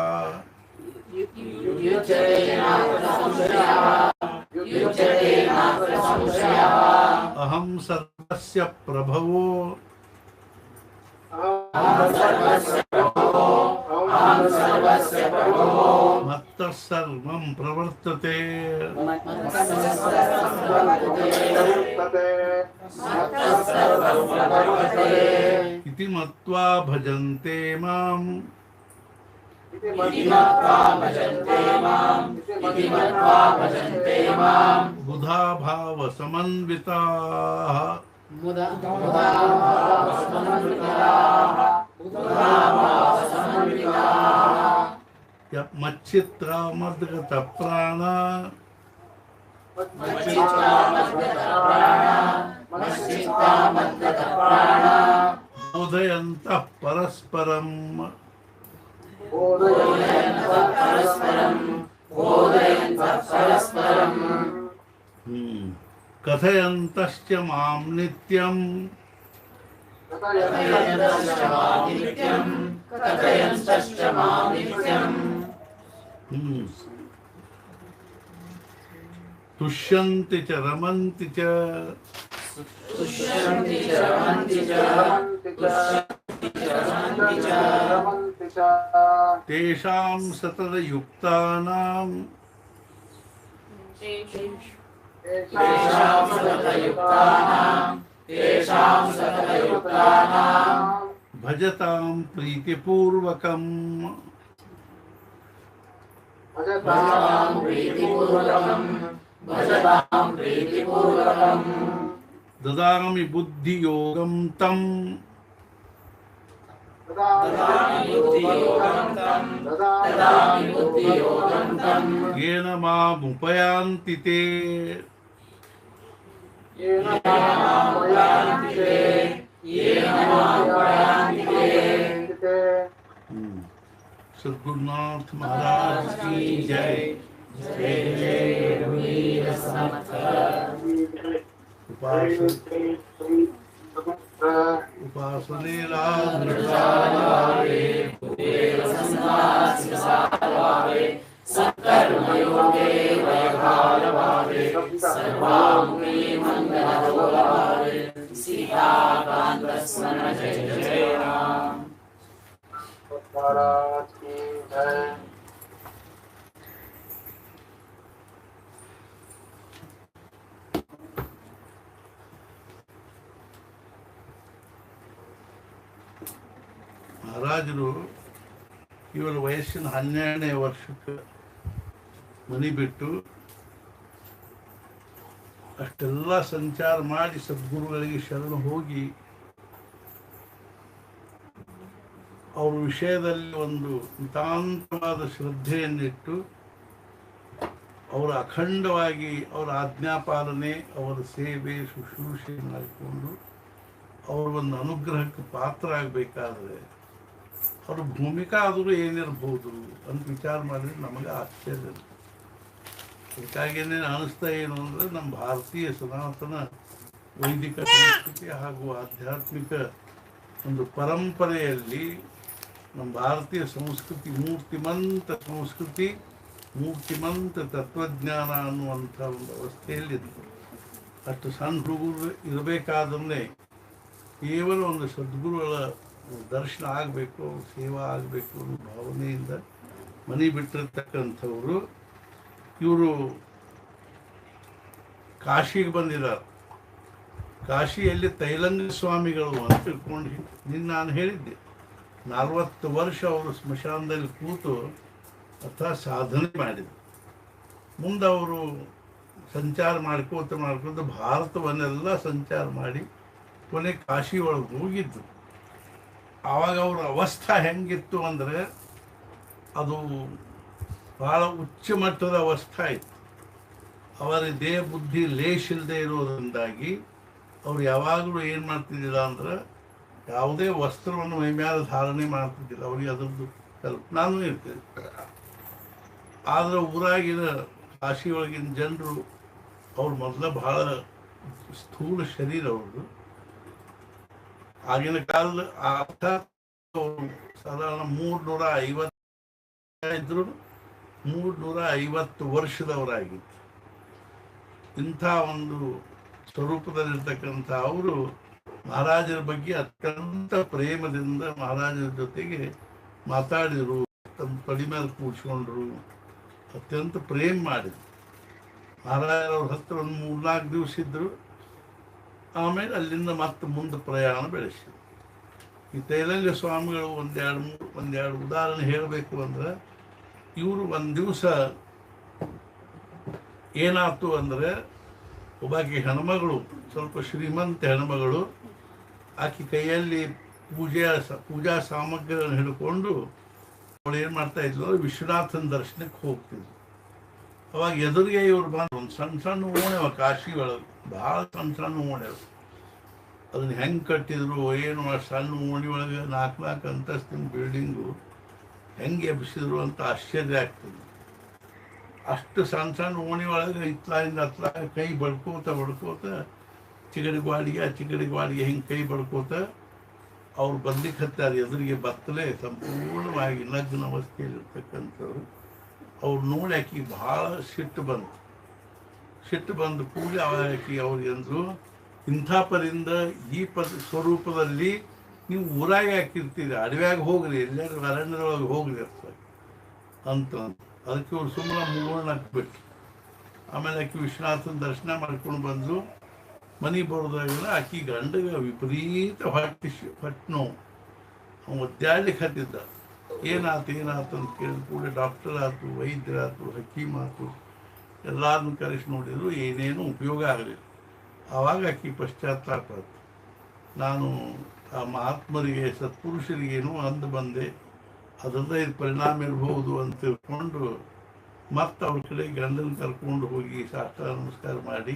ಅಹಂ ಸರ್ವಸ್ಯ ಪ್ರಭವೋ ಮತ್ತಃ ಸರ್ವಂ ಪ್ರವರ್ತತೆ ಇತಿ ಮತ್ವಾ ಭಜಂತೆ ಮಾಂ ಬುಧಾ ಭಾವ ಸಮನ್ವಿತಾಃ ಮಚ್ಚಿತ್ರ ಮದ್ಗತ ಪ್ರಾಣ ಬೋಧಯಂತಃ ಪರಸ್ಪರಂ ಕಥಯಂತಶ್ಚ ಮಾಂ ನಿತ್ಯಂ ತುಷ್ಯಂತಿ ಚ ರಮಂತಿ ಚ ತೇಷಾಂ ಸತತಯುಕ್ತಾನಾಂ ಭಜತಾಂ ಪ್ರೀತಿಪೂರ್ವಕಂ ದದಾಮಿ ಬುದ್ಧಿಯೋಗಂ ತಂ ಯೇನ ಮಾಮುಪಯಾಂತಿ ತೇ सद्गुरुनाथ महाराज की जय। जय जय रघुवीर समर्थ। उपासनेला सकर्मयोगे वैभावे सर्वांगी मंगलभावे सीताकांत स्मरण जय जय राम। महाराज की जय। ಮಹಾರಾಜರು ಇವರ ವಯಸ್ಸಿನ 12ನೇ ವರ್ಷಕ್ಕೆ ಮನೆ ಬಿಟ್ಟು ಅಷ್ಟೆಲ್ಲ ಸಂಚಾರ ಮಾಡಿ ಸದ್ಗುರುಗಳಿಗೆ ಶರಣು ಹೋಗಿ ಅವ್ರ ವಿಷಯದಲ್ಲಿ ಒಂದು ನಿತಾಂತವಾದ ಶ್ರದ್ಧೆಯನ್ನಿಟ್ಟು ಅವರ ಅಖಂಡವಾಗಿ ಅವರ ಆಜ್ಞಾಪಾಲನೆ ಅವರ ಸೇವೆ ಶುಶ್ರೂಷೆ ಮಾಡಿಕೊಂಡು ಅವರ ಒಂದು ಅನುಗ್ರಹಕ್ಕೆ ಪಾತ್ರ ಆಗಬೇಕಾದ್ರೆ ಅವ್ರ ಭೂಮಿಕಾ ಆದರೂ ಏನಿರ್ಬೋದು ಅಂತ ವಿಚಾರ ಮಾಡಿದ್ರೆ ನಮಗೆ ಆಶ್ಚರ್ಯ. ಅದಕ್ಕಾಗಿಯೇ ಅನಿಸ್ತಾ ಏನು ಅಂದರೆ ನಮ್ಮ ಭಾರತೀಯ ಸನಾತನ ವೈದಿಕ ಸಂಸ್ಕೃತಿ ಹಾಗೂ ಆಧ್ಯಾತ್ಮಿಕ ಒಂದು ಪರಂಪರೆಯಲ್ಲಿ ನಮ್ಮ ಭಾರತೀಯ ಸಂಸ್ಕೃತಿ ಮೂರ್ತಿಮಂತ ಸಂಸ್ಕೃತಿ, ಮೂರ್ತಿಮಂತ ತತ್ವಜ್ಞಾನ ಅನ್ನುವಂಥ ಒಂದು ಅವಸ್ಥೆಯಲ್ಲಿದ್ದು ಅಷ್ಟು ಸಣ್ಣ ಹುಡುಗರು ಇರಬೇಕಾದ್ರೆ ಕೇವಲ ಒಂದು ಸದ್ಗುರುಗಳ ದರ್ಶನ ಆಗಬೇಕು, ಸೇವಾ ಆಗಬೇಕು ಅನ್ನೋ ಭಾವನೆಯಿಂದ ಮನೆ ಬಿಟ್ಟಿರ್ತಕ್ಕಂಥವರು ಇವರು ಕಾಶಿಗೆ ಬಂದಿದ್ದಾರೆ. ಕಾಶಿಯಲ್ಲಿ ತೈಲಂಗ ಸ್ವಾಮಿಗಳು ಅಂತ ತಿಳ್ಕೊಂಡು ನಿನ್ನ ನಾನು ಹೇಳಿದ್ದೆ 40 ವರ್ಷ ಅವರು ಸ್ಮಶಾನದಲ್ಲಿ ಕೂತು ಅಥವಾ ಸಾಧನೆ ಮಾಡಿದರು. ಮುಂದೆ ಅವರು ಸಂಚಾರ ಮಾಡ್ಕೋತ ಭಾರತವನ್ನೆಲ್ಲ ಸಂಚಾರ ಮಾಡಿ ಕೊನೆ ಕಾಶಿ ಒಳಗೆ ಹೋಗಿದ್ದು. ಆವಾಗ ಅವ್ರ ಅವಸ್ಥೆ ಹೆಂಗಿತ್ತು ಅಂದರೆ ಅದು ಭಾಳ ಉಚ್ಚ ಮಟ್ಟದ ಅವಸ್ಥೆ ಆಯಿತು. ಅವರ ದೇಹ ಬುದ್ಧಿ ಲೇಷ ಇಲ್ಲದೆ ಇರೋದ್ರಿಂದಾಗಿ ಅವ್ರು ಯಾವಾಗಲೂ ಏನು ಮಾಡ್ತಿದ್ದಿಲ್ಲ ಅಂದ್ರೆ ಯಾವುದೇ ವಸ್ತ್ರವನ್ನು ಮೈಮ್ಯಾಲ ಧಾರಣೆ ಮಾಡ್ತಿದ್ದಿಲ್ಲ. ಅವ್ರಿಗೆ ಅದರದ್ದು ಕಲ್ಪನಾನೂ ಇರ್ತದೆ. ಆದರೆ ಊರಾಗಿನ ಕಾಶಿ ಒಳಗಿನ ಜನರು ಅವ್ರು ಮೊದಲ ಭಾಳ ಸ್ಥೂಲ ಶರೀರ ಅವ್ರದ್ದು. ಆಗಿನ ಕಾಲದ ಅರ್ಥಾತ್ ಸಾಧಾರಣ 350 ಇದ್ರು 350 ವರ್ಷದವರಾಗಿತ್ತು. ಇಂಥ ಒಂದು ಸ್ವರೂಪದಲ್ಲಿರ್ತಕ್ಕಂಥ ಅವರು ಮಹಾರಾಜರ ಬಗ್ಗೆ ಅತ್ಯಂತ ಪ್ರೇಮದಿಂದ ಮಹಾರಾಜರ ಜೊತೆಗೆ ಮಾತಾಡಿದರು, ತಮ್ಮ ತಲೆ ಮೇಲೆ ಕೂಡ್ಸ್ಕೊಂಡ್ರು, ಅತ್ಯಂತ ಪ್ರೇಮ ಮಾಡಿದ್ರು. ಮಹಾರಾಜರವ್ರ ಹತ್ರ ಒಂದು 3-4 ದಿವಸ ಇದ್ದರು. ಆಮೇಲೆ ಅಲ್ಲಿಂದ ಮತ್ತೆ ಮುಂದೆ ಪ್ರಯಾಣ ಬೆಳೆಸಿದ್ರು. ಈ ತೈಲಂಗ ಸ್ವಾಮಿಗಳು ಒಂದೆರಡು ಉದಾಹರಣೆ ಹೇಳಬೇಕು ಅಂದ್ರೆ, ಇವರು ಒಂದು ದಿವಸ ಏನಾಯ್ತು ಅಂದರೆ, ಒಬ್ಬಾಕಿ ಹೆಣ್ಮಗಳು, ಸ್ವಲ್ಪ ಶ್ರೀಮಂತ ಹೆಣ್ಮಗಳು, ಆಕೆ ಕೈಯಲ್ಲಿ ಪೂಜಾ ಸಾಮಗ್ರಿಗಳನ್ನು ಹಿಡ್ಕೊಂಡು ಅವಳು ಏನು ಮಾಡ್ತಾ ಇದ್ಲು, ವಿಶ್ವನಾಥನ ದರ್ಶನಕ್ಕೆ ಹೋಗ್ತಿದ್ಲು. ಅವಾಗ ಎದುರಿಗೆ ಇವ್ರು ಬಂದು ಒಂದು ಸಣ್ಣ ಓಣೆವ, ಕಾಶಿ ಒಳಗೆ ಭಾಳ ಸಣ್ಣ ಓಣೆವು. ಅದನ್ನ ಹೆಂಗೆ ಕಟ್ಟಿದ್ರು ಏನು, ಸಣ್ಣ ಓಣಿ ಒಳಗೆ 4 ಅಂತಸ್ತಿನ ಬಿಲ್ಡಿಂಗು ಹೆಂಗೆ ಎಬ್ಬಿಸಿದ್ರು ಅಂತ ಆಶ್ಚರ್ಯ ಆಗ್ತದೆ. ಅಷ್ಟು ಸಣ್ಣ ಓಣಿ ಒಳಗೆ ಇತ್ಲಾಯಿಂದ ಹತ್ಲ ಕೈ ಬಡ್ಕೋತ ಚಿಗಡಿ ಗ್ವಾಡಿಗೆ ಹಿಂಗೆ ಕೈ ಬಡ್ಕೋತ ಅವ್ರು ಬರ್ಲಿಕ್ಕೆ ಹತ್ತಾರೆ. ಎದುರಿಗೆ ಬತ್ತಲೇ ಸಂಪೂರ್ಣವಾಗಿ ನಗ್ನ ಅವಸ್ಥೆಯಲ್ಲಿರ್ತಕ್ಕಂಥವ್ರು. ಅವ್ರು ನೋಡಿ ಆಕಿ ಭಾಳ ಸಿಟ್ಟು ಬಂದು ಕೂಡಲೇ ಆಕಿ ಅವ್ರಿಗೆ ಅಂದರು, ಇಂಥ ಪರಿಂದ ಈ ಸ್ವರೂಪದಲ್ಲಿ ನೀವು ಊರಾಗೆ ಹಾಕಿರ್ತೀರಿ, ಅಡವ್ಯಾಗ ಹೋಗ್ರಿ, ಎಲ್ಲರೂ ಅರಣ್ಯದೊಳಗೆ ಹೋಗ್ರಿ ಅಂತ. ಅದಕ್ಕೆ ಅವ್ರು ಸುಮ್ಮನೆ ಮೂವಣ್ಣಕ್ಕೆ ಬಿಟ್ಟು ಆಮೇಲೆ ಆಕಿ ವಿಶ್ವನಾಥನ ದರ್ಶನ ಮಾಡ್ಕೊಂಡು ಬಂದು ಮನೆಗೆ ಬರೋದಾಗಿಲ್ಲ. ಆಕಿ ಗಂಡಗೆ ವಿಪರೀತ ಹೊಟ್ಟೆ ನೋವು. ಅವ್ನು ಒದ್ದಾಡ್ಲಿಕ್ಕೆ ಹತ್ತಿದ್ದ. ಏನಾಯ್ತು ಅಂತ ಕೇಳಿದ ಕೂಡಲೇ ಡಾಕ್ಟರ್ ಆಯ್ತು, ವೈದ್ಯರಾಯ್ತು, ಹಕೀಮ್ ಆಯ್ತು, ಎಲ್ಲರನ್ನೂ ಕರೆಸಿ ನೋಡಿದ್ರು, ಏನೇನು ಉಪಯೋಗ ಆಗಲಿಲ್ಲ. ಆವಾಗ ಆಕಿ ಪಶ್ಚಾತ್ತಾಪ ಆಯ್ತು. ನಾನು ಆ ಮಹಾತ್ಮರಿಗೆ, ಸತ್ಪುರುಷರಿಗೇನು ಅಂದು ಬಂದೆ, ಅದರಿಂದ ಇದು ಪರಿಣಾಮ ಇರಬಹುದು ಅಂತ ತಿಳ್ಕೊಂಡು ಮತ್ತೆ ಅವ್ರ ಕಡೆ ಗಂಡನ ಕರ್ಕೊಂಡು ಹೋಗಿ ಸಾಷ್ಟಾಂಗ ನಮಸ್ಕಾರ ಮಾಡಿ,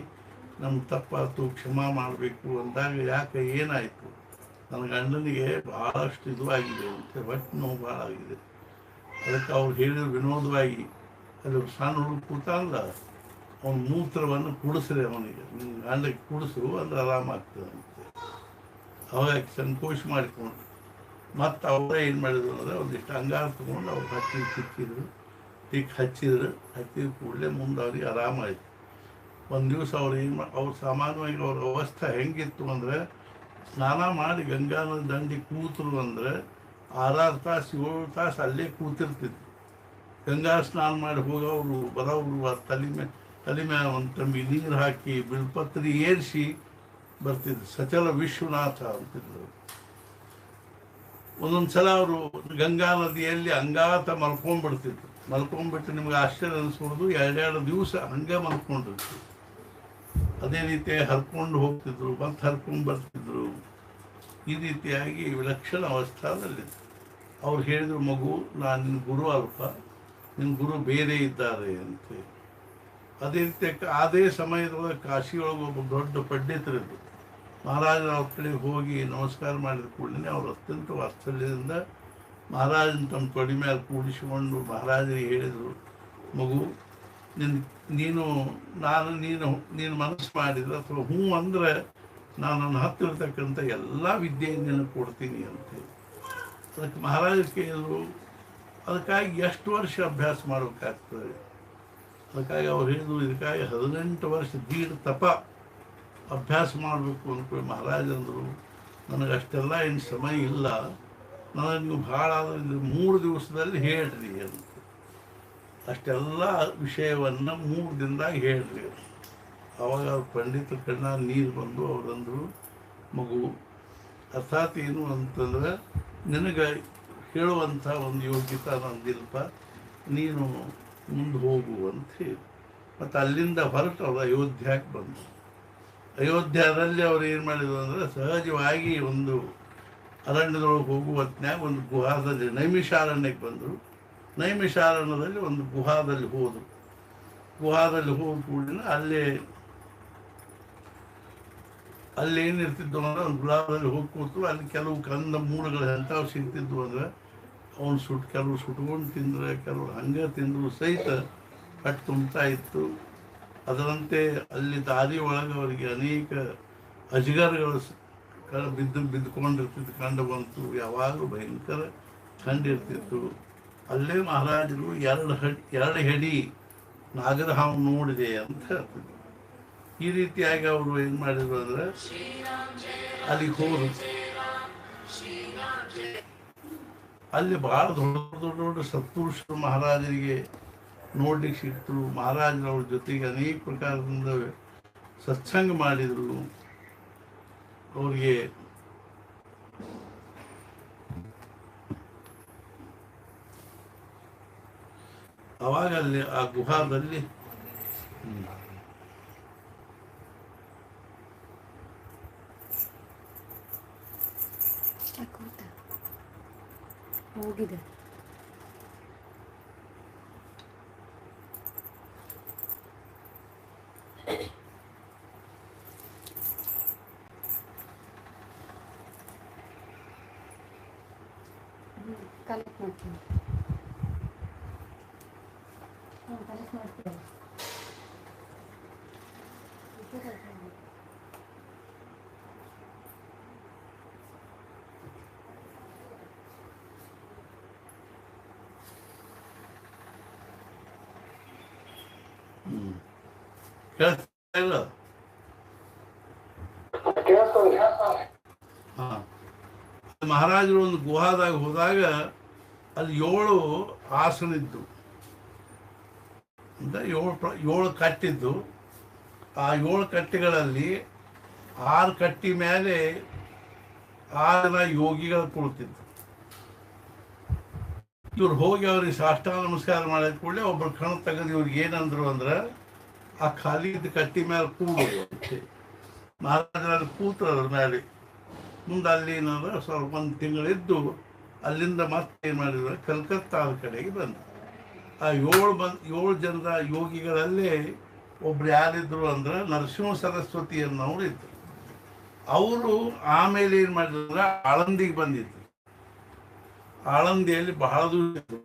ನಮ್ಗೆ ತಪ್ಪಾಯ್ತು, ಕ್ಷಮಾ ಮಾಡಬೇಕು ಅಂದಾಗ, ಯಾಕೆ ಏನಾಯಿತು, ನನ್ನ ಗಂಡನಿಗೆ ಭಾಳಷ್ಟು ಇದು ಆಗಿದೆ ಅಂತ, ಹೊಟ್ಟೆ ನೋವು ಭಾಳ ಆಗಿದೆ. ಅದಕ್ಕೆ ಅವ್ರು ಹೇಳಿದ್ರು ವಿನೋದವಾಗಿ, ಅಲ್ಲಿ ಸಣ್ಣ ಹುಡುಗ ಕೂತಂದ, ಅವನ ಮೂತ್ರವನ್ನು ಕುಡಿಸ್ರಿ, ಅವನಿಗೆ ಗಂಡಕ್ಕೆ ಕುಡಿಸು ಅಂದ್ರೆ ಆರಾಮಾಗ್ತದೆ ಅಂತ. ಅವಾಗ ಸಂಕೋಚ ಮಾಡಿಕೊಂಡು ಮತ್ತು ಅವರೇ ಏನು ಮಾಡಿದ್ರು ಅಂದರೆ, ಒಂದಿಷ್ಟು ಅಂಗಾರ ತೊಗೊಂಡು ಅವ್ರು ಹಚ್ಚಿದ್ರು. ಹಚ್ಚಿದ ಕೂಡಲೇ ಮುಂದೆ ಅವ್ರಿಗೆ ಆರಾಮಾಯಿತು. ಒಂದು ದಿವಸ ಅವ್ರು ಸಾಮಾನ್ಯವಾಗಿ ಅವ್ರ ಅವಸ್ಥೆ ಹೆಂಗಿತ್ತು ಅಂದರೆ, ಸ್ನಾನ ಮಾಡಿ ಗಂಗಾ ದಂಡಿ ಕೂತರು ಅಂದರೆ 6 ತಾಸು 7 ತಾಸು ಅಲ್ಲೇ ಕೂತಿರ್ತಿದ್ರು. ಗಂಗಾ ಸ್ನಾನ ಮಾಡಿ ಹೋಗೋರು ಬರೋರು ತಲೆ ಮೇಲೆ ಒಂದು ತಂಬಿ ನೀರು ಹಾಕಿ ಬಿಲ್ಪತ್ರಿ ಏರಿಸಿ ಬರ್ತಿದ್ರು. ಸಚಲ ವಿಶ್ವನಾಥ ಅಂತಿದ್ರು. ಒಂದೊಂದು ಸಲ ಅವರು ಗಂಗಾ ನದಿಯಲ್ಲಿ ಅಂಗಾತ ಮಲ್ಕೊಂಡ್ಬಿಟ್ಟು ನಿಮ್ಗೆ ಆಶ್ಚರ್ಯ ಅನಿಸ್ಬೋದು, 2 ದಿವಸ ಹಂಗೆ ಮಲ್ಕೊಂಡಿರ್ತಿದ್ರು. ಅದೇ ರೀತಿ ಹರ್ಕೊಂಡು ಹೋಗ್ತಿದ್ರು, ಮತ್ತೆ ಹರ್ಕೊಂಡು ಬರ್ತಿದ್ರು. ಈ ರೀತಿಯಾಗಿ ವಿಲಕ್ಷಣ ಅವಸ್ಥಾದಲ್ಲಿತ್ತು. ಅವ್ರು ಹೇಳಿದ್ರು, ಮಗು ನಾನು ನಿನ್ನ ಗುರು ಅಲ್ಪ, ನಿನ್ನ ಗುರು ಬೇರೆ ಇದ್ದಾರೆ ಅಂತ. ಅದೇ ರೀತಿ ಅದೇ ಸಮಯದೊಳಗೆ ಕಾಶಿಯೊಳಗೆ ಒಬ್ಬ ದೊಡ್ಡ ಪಂಡಿತರಿದ್ರು. ಮಹಾರಾಜರ ಅವ್ರ ಕಡೆ ಹೋಗಿ ನಮಸ್ಕಾರ ಮಾಡಿದ ಕೂಡಲೇ ಅವ್ರು ಅತ್ಯಂತ ವಾತ್ಸಲ್ಯದಿಂದ ಮಹಾರಾಜನ ತಮ್ಮ ತೊಡೆ ಮೇಲೆ ಕೂಡಿಸಿಕೊಂಡು ಮಹಾರಾಜರಿಗೆ ಹೇಳಿದರು, ಮಗು ನೀನು ಮನಸ್ಸು ಮಾಡಿದ್ರೆ ಅಥವಾ ಹ್ಞೂ ಅಂದರೆ ನಾನು ನನ್ನ ಹತ್ತಿರತಕ್ಕಂಥ ಎಲ್ಲ ವಿದ್ಯೆಯನ್ನು ನಿನಗೆ ಕೊಡ್ತೀನಿ ಅಂತೇಳಿ. ಅದಕ್ಕೆ ಮಹಾರಾಜರು ಕೇಳಿದ್ರು, ಅದಕ್ಕಾಗಿ ಎಷ್ಟು ವರ್ಷ ಅಭ್ಯಾಸ ಮಾಡಬೇಕಾಗ್ತದೆ? ಅದಕ್ಕಾಗಿ ಅವ್ರು ಹೇಳಿದ್ರು, ಇದಕ್ಕಾಗಿ 18 ವರ್ಷ ದೀಡ್ ತಪ ಅಭ್ಯಾಸ ಮಾಡಬೇಕು ಅಂದ್ಕೊಳ್ಳಿ. ಮಹಾರಾಜಂದರು, ನನಗೆ ಅಷ್ಟೆಲ್ಲ ಏನು ಸಮಯ ಇಲ್ಲ, ನನಗೆ ನೀವು ಭಾಳ ಆದರೆ 3 ದಿವಸದಲ್ಲಿ ಹೇಳ್ರಿ ಅಂತ. ಅಷ್ಟೆಲ್ಲ ವಿಷಯವನ್ನು 3 ದಿನದಾಗ ಹೇಳ್ರಿ. ಆವಾಗ ಅವ್ರ ಪಂಡಿತರ ಕಣ್ಣ ನೀರು ಬಂದು ಅವರಂದರು, ಮಗು ಅರ್ಥಾತ್ ಏನು ಅಂತಂದರೆ, ನಿನಗೆ ಹೇಳುವಂಥ ಒಂದು ಯೋಗ್ಯತೆ ನಂದಿಲ್ಪ, ನೀನು ಮುಂದೆ ಹೋಗು ಅಂತ ಹೇಳಿ. ಮತ್ತು ಅಲ್ಲಿಂದ ಹೊರಟು ಅವ್ರು ಅಯೋಧ್ಯಕ್ಕೆ ಬಂದರು. ಅಯೋಧ್ಯದಲ್ಲಿ ಅವ್ರು ಏನು ಮಾಡಿದ್ರು ಅಂದರೆ, ಸಹಜವಾಗಿ ಒಂದು ಅರಣ್ಯದೊಳಗೆ ಹೋಗುವ ಹೊತ್ತಿನಾಗ ಒಂದು ಗುಹಾದಲ್ಲಿ ನೈಮಿಷಾರಣ್ಯಕ್ಕೆ ಬಂದರು. ನೈಮಿಷಾರಣ್ಯದಲ್ಲಿ ಒಂದು ಗುಹಾದಲ್ಲಿ ಹೋದರು. ಗುಹಾದಲ್ಲಿ ಹೋದ ಕೂಡಲೇ ಅಲ್ಲೇನಿರ್ತಿದ್ವು ಅಂದರೆ, ಒಂದು ಗುಲಾಬದಲ್ಲಿ ಹೋಗಿ ಕೂತು ಅಲ್ಲಿ ಕೆಲವು ಕಂದ ಮೂಳುಗಳು ಎಂಥವು ಸಿಗ್ತಿದ್ವು ಅಂದರೆ, ಅವನು ಕೆಲವು ಸುಟ್ಕೊಂಡು ತಿಂದರೆ, ಕೆಲವರು ಹಂಗೆ ತಿಂದರು ಸಹಿತ ಹೊಟ್ಟೆ ತುಂಬ್ತಾ ಇತ್ತು. ಅದರಂತೆ ಅಲ್ಲಿ ದಾರಿ ಒಳಗೆ ಅವರಿಗೆ ಅನೇಕ ಅಜಗರಗಳು ಬಿದ್ದುಕೊಂಡಿರ್ತಿತ್ತು, ಕಂಡು ಬಂತು. ಯಾವಾಗಲೂ ಭಯಂಕರ ಕಂಡಿರ್ತಿತ್ತು. ಅಲ್ಲೇ ಮಹಾರಾಜರು 2 ಹೆಡಿ ನಾಗರ ಹಾವು ನೋಡಿದೆ ಅಂತ ಹೇಳ್ತಿದ್ರು. ಈ ರೀತಿಯಾಗಿ ಅವರು ಏನು ಮಾಡಿದ್ರು ಅಂದರೆ ಅಲ್ಲಿಗೆ ಹೋದ್ರು. ಅಲ್ಲಿ ಭಾಳ ದೊಡ್ಡ ಸತ್ಪುರುಷರು ಮಹಾರಾಜರಿಗೆ ನೋಡ್ಲಿಕ್ಕೆ ಸಿಕ್ತರು. ಮಹಾರಾಜರವ್ರ ಜೊತೆಗೆ ಅನೇಕ ಪ್ರಕಾರದಿಂದ ಸತ್ಸಂಗ ಮಾಡಿದರು. ಅವ್ರಿಗೆ ಅವಾಗ ಅಲ್ಲಿ ಆ ಗುಹಾದಲ್ಲಿ ಹೋಗಿದೆ. ಕಲೆಕ್ಟ್ ಮಾಡ್ತೀನಿ. ಕಲೆಕ್ಟ್ ಮಾಡ್ತೀನಿ. ಕೇಳ್ತಾ ಇಲ್ಲ? ಮಹಾರಾಜರು ಒಂದು ಗುಹಾದಾಗ ಹೋದಾಗ ಅಲ್ಲಿ 7 ಆಸನ ಇದ್ದು ಅಂತ 7 ಕಟ್ಟಿದ್ದು. ಆ 7 ಕಟ್ಟೆಗಳಲ್ಲಿ 6 ಕಟ್ಟಿ ಮೇಲೆ 6 ಜನ ಯೋಗಿಗಳು ಕುಳಿತಿದ್ದು. ಇವ್ರು ಹೋಗಿ ಅವ್ರಿಗೆ ಸಾಷ್ಟಾಂಗ ನಮಸ್ಕಾರ ಮಾಡಿದ ಕೂಡಲೇ ಒಬ್ಬರು ಕಣ್ಣು ತೆಗೆದು ಇವ್ರಿಗೆ ಏನಂದ್ರು ಅಂದ್ರೆ ಆ ಖಾಲಿ ಇದ್ದ ಕಟ್ಟಿ ಮೇಲೆ ಕೂಡೋದು. ಮಹಾರಾಜರಲ್ಲಿ ಕೂತರು ಅದ್ರ ಮೇಲೆ. ಮುಂದೆ ಅಲ್ಲಿ ಏನಂದ್ರೆ ಸ್ವಲ್ಪ 1 ತಿಂಗಳಿದ್ದು ಅಲ್ಲಿಂದ ಮತ್ತೆ ಏನು ಮಾಡಿದ್ರು, ಕಲ್ಕತ್ತಾದ ಕಡೆಗೆ ಬಂದರು. ಆ 7 ಜನರ ಯೋಗಿಗಳಲ್ಲೇ ಒಬ್ರು ಯಾರಿದ್ರು ಅಂದ್ರೆ ನರಸಿಂಹ ಸರಸ್ವತಿ ಅನ್ನೋರು ಇದ್ರು. ಅವರು ಆಮೇಲೆ ಏನು ಮಾಡಿದ್ರು, ಆಳಂದಿಗೆ ಬಂದಿದ್ರು. ಆಳಂದಿಯಲ್ಲಿ ಬಹಳ ದೂರ ಇದ್ರು.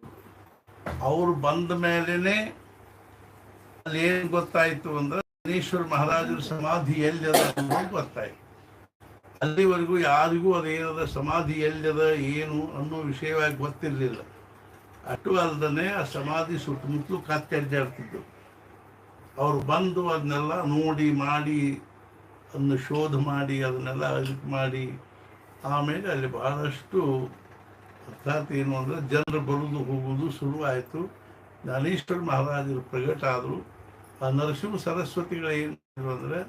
ಅವರು ಬಂದ ಮೇಲೇನೆ ಅಲ್ಲಿ ಏನು ಗೊತ್ತಾಯಿತು ಅಂದ್ರೆ ಜ್ಞಾನೇಶ್ವರ ಮಹಾರಾಜರ ಸಮಾಧಿ ಎಲ್ಲಿದೆ ಅನ್ನೋದು ಗೊತ್ತಾಯಿತು. ಅಲ್ಲಿವರೆಗೂ ಯಾರಿಗೂ ಅದೇನದ ಸಮಾಧಿ ಎಲ್ಲಿದೆ ಏನು ಅನ್ನೋ ವಿಷಯವಾಗಿ ಗೊತ್ತಿರಲಿಲ್ಲ. ಅಷ್ಟು ಅಲ್ಲದೆ ಆ ಸಮಾಧಿ ಸುತ್ತಮುತ್ತಲು ಕತ್ತೆಡ್ಜಾಡ್ತಿದ್ದು. ಅವರು ಬಂದು ಅದನ್ನೆಲ್ಲ ನೋಡಿ ಮಾಡಿ ಅದನ್ನು ಶೋಧ ಮಾಡಿ ಅದನ್ನೆಲ್ಲ ಇದಕ್ಕೆ ಮಾಡಿ ಆಮೇಲೆ ಅಲ್ಲಿ ಬಹಳಷ್ಟು ಅರ್ಥಾತ್ ಏನು ಅಂದರೆ ಜನರು ಬರುವುದು ಹೋಗುವುದು ಶುರುವಾಯಿತು. ಜ್ಞಾನೇಶ್ವರ ಮಹಾರಾಜರು ಪ್ರಗಟ ಆದರು. ಆ ನರಸಿಂಹ ಸರಸ್ವತಿಗಳು ಏನು ಅಂದರೆ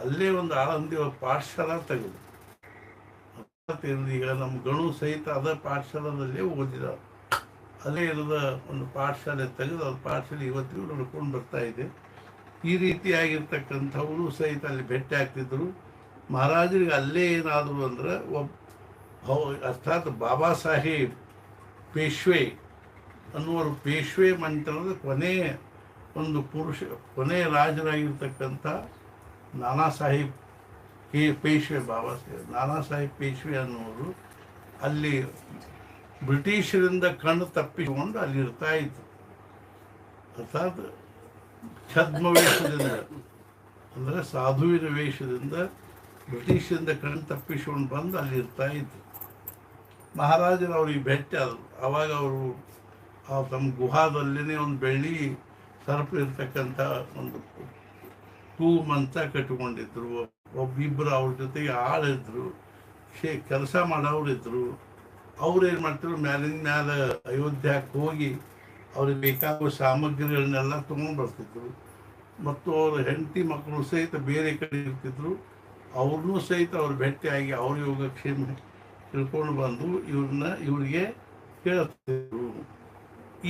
ಅಲ್ಲೇ ಒಂದು ಆಳಂದಿ ಪಾಠಶಾಲಾ ತೆಗೆದು ಈಗ ನಮ್ಮ ಗಣು ಸಹಿತ ಅದ ಪಾಠಶಾಲದಲ್ಲೇ ಓದಿದ. ಅಲ್ಲೇ ಇರೋದ ಒಂದು ಪಾಠಶಾಲೆ ತೆಗೆದು ಅದು ಪಾಠಶಾಲೆ ಇವತ್ತಿಗೂ ನಡ್ಕೊಂಡು ಬರ್ತಾ ಇದೆ. ಈ ರೀತಿಯಾಗಿರ್ತಕ್ಕಂಥವರು ಸಹಿತ ಅಲ್ಲಿ ಭೇಟಿ ಆಗ್ತಿದ್ರು. ಮಹಾರಾಜರಿಗೆ ಅಲ್ಲೇ ಏನಾದರು ಅಂದ್ರೆ ಅರ್ಥಾತ್ ಬಾಬಾ ಸಾಹೇಬ್ ಪೇಶ್ವೆ ಅನ್ನುವರು ಪೇಶ್ವೆ ಮಂತ್ರದ ಕೊನೆ ರಾಜರಾಗಿರ್ತಕ್ಕಂಥ ನಾನಾ ಸಾಹೇಬ್ ಪೇಶ್ವೆ ಬಾಬಾ ಸಾಹೇಬ್ ನಾನಾ ಸಾಹೇಬ್ ಪೇಶ್ವೆ ಅನ್ನೋರು ಅಲ್ಲಿ ಬ್ರಿಟಿಷರಿಂದ ಕಣ್ಣು ತಪ್ಪಿಸಿಕೊಂಡು ಅಲ್ಲಿ ಇರ್ತಾ ಇತ್ತು. ಅರ್ಥಾತ್ ಛದ್ಮ ವೇಷದಿಂದ ಅಂದರೆ ಸಾಧುವಿನ ವೇಷದಿಂದ ಬ್ರಿಟಿಷರಿಂದ ಕಣ್ಣು ತಪ್ಪಿಸ್ಕೊಂಡು ಬಂದು ಅಲ್ಲಿ ಇರ್ತಾ ಇತ್ತು. ಮಹಾರಾಜರು ಅವ್ರಿಗೆ ಭೇಟಿ ಆದರು. ಆವಾಗ ಅವರು ತಮ್ಮ ಗುಹಾದಲ್ಲೇ ಒಂದು ಬೆಳ್ಳಿ ಸರ್ಪ ಇರ್ತಕ್ಕಂಥ ಒಂದು ಮಂಚ ಕಟ್ಟಿಕೊಂಡಿದ್ರು. ಒಬ್ಬಿಬ್ಬರು ಅವ್ರ ಜೊತೆಗೆ ಆಳಿದ್ರು, ಕೆಲಸ ಮಾಡೋರಿದ್ರು. ಅವ್ರು ಏನು ಮಾಡ್ತಿದ್ರು, ಮ್ಯಾಲಿನ ಮ್ಯಾಲ ಅಯೋಧ್ಯಕ್ಕೆ ಹೋಗಿ ಅವ್ರಿಗೆ ಬೇಕಾಗುವ ಸಾಮಗ್ರಿಗಳನ್ನೆಲ್ಲ ತೊಗೊಂಡು ಬರ್ತಿದ್ರು. ಮತ್ತು ಅವ್ರ ಹೆಂಡತಿ ಮಕ್ಕಳು ಸಹಿತ ಬೇರೆ ಕಡೆ ಇರ್ತಿದ್ರು. ಅವ್ರನ್ನೂ ಸಹಿತ ಅವ್ರು ಭೇಟಿಯಾಗಿ ಅವ್ರ ಯೋಗಕ್ಷೇಮ ತಿಳ್ಕೊಂಡು ಬಂದು ಇವ್ರಿಗೆ ಕೇಳ್ತಿದ್ರು.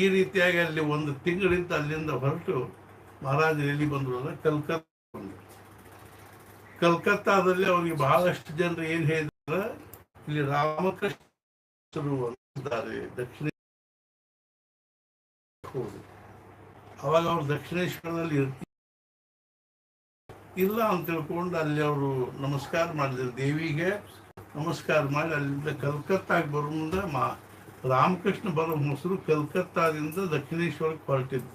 ಈ ರೀತಿಯಾಗಿ ಅಲ್ಲಿ 1 ತಿಂಗಳಿಂದ ಅಲ್ಲಿಂದ ಹೊರಟು ಮಹಾರಾಜರು ಎಲ್ಲಿ ಬಂದರು ಅಂದರೆ ಕಲ್ಕತ್ತಾ ಬಂದರು. ಕಲ್ಕತ್ತಾದಲ್ಲಿ ಅವ್ರಿಗೆ ಬಹಳಷ್ಟು ಜನರು ಏನು ಹೇಳಿದ್ರೆ, ಇಲ್ಲಿ ರಾಮಕೃಷ್ಣರು ಅಂತಾರೆ ದಕ್ಷಿಣ. ಅವಾಗ ಅವ್ರು ದಕ್ಷಿಣೇಶ್ವರದಲ್ಲಿ ಇಲ್ಲ ಅಂತ ತಿಳ್ಕೊಂಡು ಅಲ್ಲಿ ಅವರು ನಮಸ್ಕಾರ ಮಾಡಿದ್ರು. ದೇವಿಗೆ ನಮಸ್ಕಾರ ಮಾಡಿ ಅಲ್ಲಿಂದ ಕಲ್ಕತ್ತಾಗೆ ಬರೋ ಮುಂದೆ ರಾಮಕೃಷ್ಣ ಪರಮಹಂಸರು ಕಲ್ಕತ್ತಾದಿಂದ ದಕ್ಷಿಣೇಶ್ವರಕ್ಕೆ ಹೊರಟಿದ್ರು.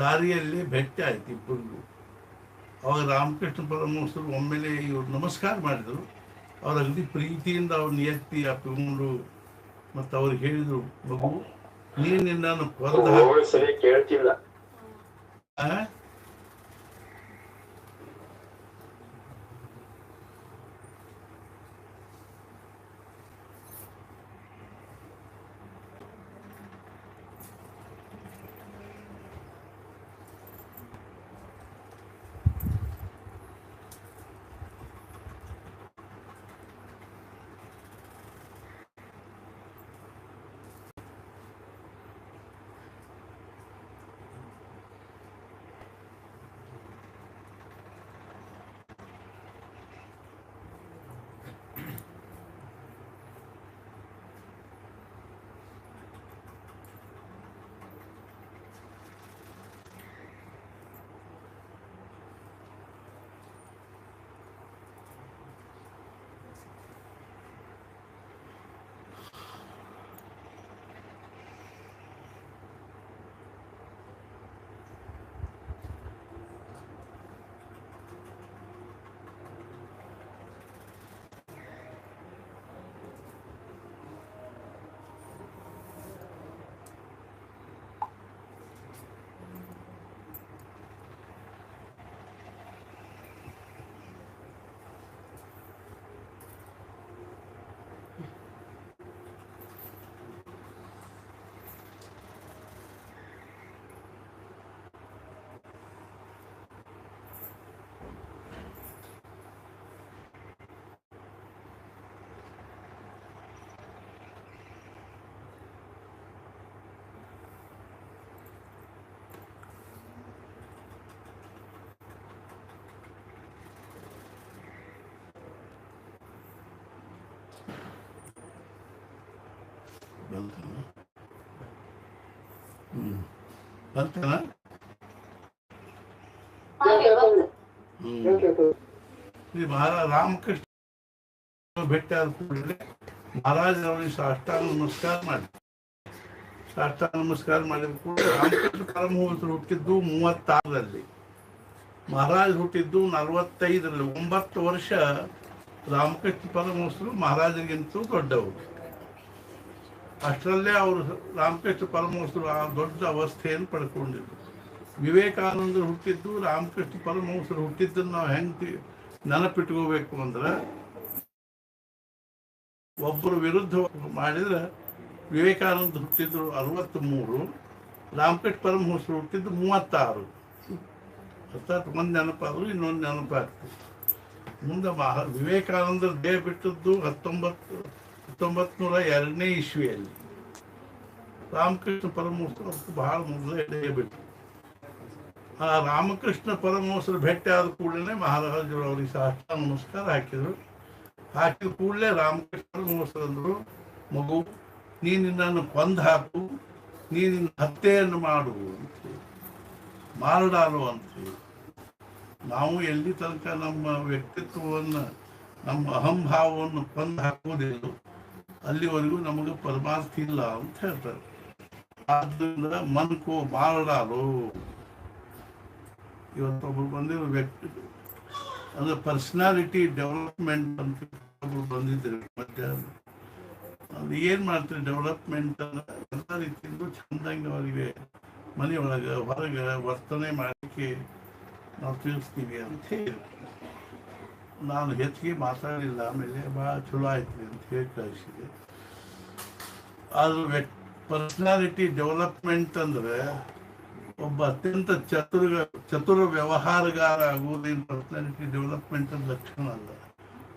ದಾರಿಯಲ್ಲಿ ಭೇಟಿ ಆಯ್ತು ಇಬ್ಬರಿಗೂ. ಅವಾಗ ರಾಮಕೃಷ್ಣ ಪರಮಹಂಸರು ಒಮ್ಮೆಲೆ ಇವ್ರು ನಮಸ್ಕಾರ ಮಾಡಿದರು. ಅವ್ರ ಅಗದಿ ಪ್ರೀತಿಯಿಂದ ಅವ್ರನ್ನ ಎತ್ತಿ ಅಪ್ಪಿಕೊಂಡು ಮತ್ತು ಅವ್ರಿಗೆ ಹೇಳಿದರು, ಮಗು ನೀನು ನಿನ್ನನ್ನು ಬಂತನ ಈ ರಾಮಕೃಷ್ಣ ಭೇಟಿ ಆದ ಕೂಡಲೇ ಮಹಾರಾಜ್ ಅವರಿಗೆ ಸಾಷ್ಟಾಂಗ ನಮಸ್ಕಾರ ಮಾಡಿದ ಕೂಡ ರಾಮಕೃಷ್ಣ ಪರಮಹಂಸರು ಹುಟ್ಟಿದ್ದು 36ರಲ್ಲಿ, ಮಹಾರಾಜ್ ಹುಟ್ಟಿದ್ದು 45ರಲ್ಲಿ. 9 ವರ್ಷ ರಾಮಕೃಷ್ಣ ಪರಮಹಂಸರು ಮಹಾರಾಜರಿಗಿಂತೂ ದೊಡ್ಡವರು. ಅಷ್ಟರಲ್ಲೇ ಅವರು ರಾಮಕೃಷ್ಣ ಪರಮಹಂಸರು ಆ ದೊಡ್ಡ ಅವಸ್ಥೆಯನ್ನು ಪಡ್ಕೊಂಡಿದ್ರು. ವಿವೇಕಾನಂದರು ಹುಟ್ಟಿದ್ದು ರಾಮಕೃಷ್ಣ ಪರಮಹಂಸರು ಹುಟ್ಟಿದ್ದನ್ನು ನಾವು ಹೆಂಗೆ ನೆನಪಿಟ್ಕೋಬೇಕು ಅಂದ್ರೆ, ಒಬ್ಬರು ವಿರುದ್ಧ ಮಾಡಿದ್ರೆ ವಿವೇಕಾನಂದ ಹುಟ್ಟಿದ್ರು 63, ರಾಮಕೃಷ್ಣ ಪರಮಹಂಸರು ಹುಟ್ಟಿದ್ದು 36. ಅರ್ಥಾತ್ ಒಂದು ನೆನಪಾದ್ರು ಇನ್ನೊಂದು ನೆನಪಾಗ್ತದೆ. ಮುಂದೆ ವಿವೇಕಾನಂದರು ದೇಹ ಬಿಟ್ಟದ್ದು 1902ನೇ ಇಸ್ವಿಯಲ್ಲಿ. ರಾಮಕೃಷ್ಣ ಪರಮಹಂಸರು ಬಹಳ ಮೊದಲೇ ದೇಹ ಬಿಟ್ಟರು. ಆ ರಾಮಕೃಷ್ಣ ಪರಮಹಂಸರು ಭೇಟಿ ಆದ ಕೂಡಲೇ ಮಹಾರಾಜರು ಅವರಿಗೆ ಸಾಷ್ಟಾಂಗ ನಮಸ್ಕಾರ ಹಾಕಿದರು. ಹಾಕಿದ ಕೂಡಲೇ ರಾಮಕೃಷ್ಣ ಪರಮಹಂಸರು ಅಂದರು, ಮಗು ನೀನು ನನ್ನನ್ನು ಕೊಂದು ಹಾಕು, ನೀನಿನ ಹತ್ಯೆಯನ್ನು ಮಾಡು ಮಾರಡಾಲು ಅಂತೇಳಿ. ನಾವು ಎಲ್ಲಿ ತನಕ ನಮ್ಮ ವ್ಯಕ್ತಿತ್ವವನ್ನು, ನಮ್ಮ ಅಹಂಭಾವವನ್ನು ಕೊಂದು ಹಾಕುವುದಿಲ್ಲ ಅಲ್ಲಿವರೆಗೂ ನಮಗೆ ಪರಮಾರ್ಥ ಇಲ್ಲ ಅಂತ ಹೇಳ್ತಾರೆ. ಆದ್ದರಿಂದ ಮನ್ಕೋ ಮಾರಡಾಲು. ಇವತ್ತೊಬ್ಬರು ಬಂದಿರೋ ವ್ಯಕ್ತಿ ಅಂದರೆ ಪರ್ಸನಾಲಿಟಿ ಡೆವಲಪ್ಮೆಂಟ್ ಅಂತ ಒಬ್ಬರು ಬಂದಿದ್ರು ಮಧ್ಯಾಹ್ನ. ಅದು ಏನು ಮಾಡ್ತೀರಿ ಡೆವಲಪ್ಮೆಂಟ್ ಅಂದ್ರೆ ಎಲ್ಲ ರೀತಿಯಿಂದ ಚೆಂದಂಗೆ ಅವರಿಗೆ ಮನೆಯೊಳಗೆ ಹೊರಗೆ ವರ್ತನೆ ಮಾಡಲಿಕ್ಕೆ ನಾವು ತಿಳಿಸ್ತೀವಿ ಅಂತ ಹೇಳಿ ನಾನು ಹೆಚ್ಚಿಗೆ ಮಾತಾಡಿಲ್ಲ. ಆಮೇಲೆ ಭಾಳ ಚಲೋ ಆಯ್ತು ಅಂತ ಹೇಳಿ ಕಳಿಸಿದೆ. ಆದ್ರೆ ಪರ್ಸನಾಲಿಟಿ ಡೆವಲಪ್ಮೆಂಟ್ ಅಂದರೆ ಒಬ್ಬ ಅತ್ಯಂತ ಚತುರ ವ್ಯವಹಾರಗಾರ ಆಗುವುದೇನು ಪರ್ಸನಾಲಿಟಿ ಡೆವಲಪ್ಮೆಂಟ್ ಅಂತ ಲಕ್ಷಣ ಅಲ್ಲ.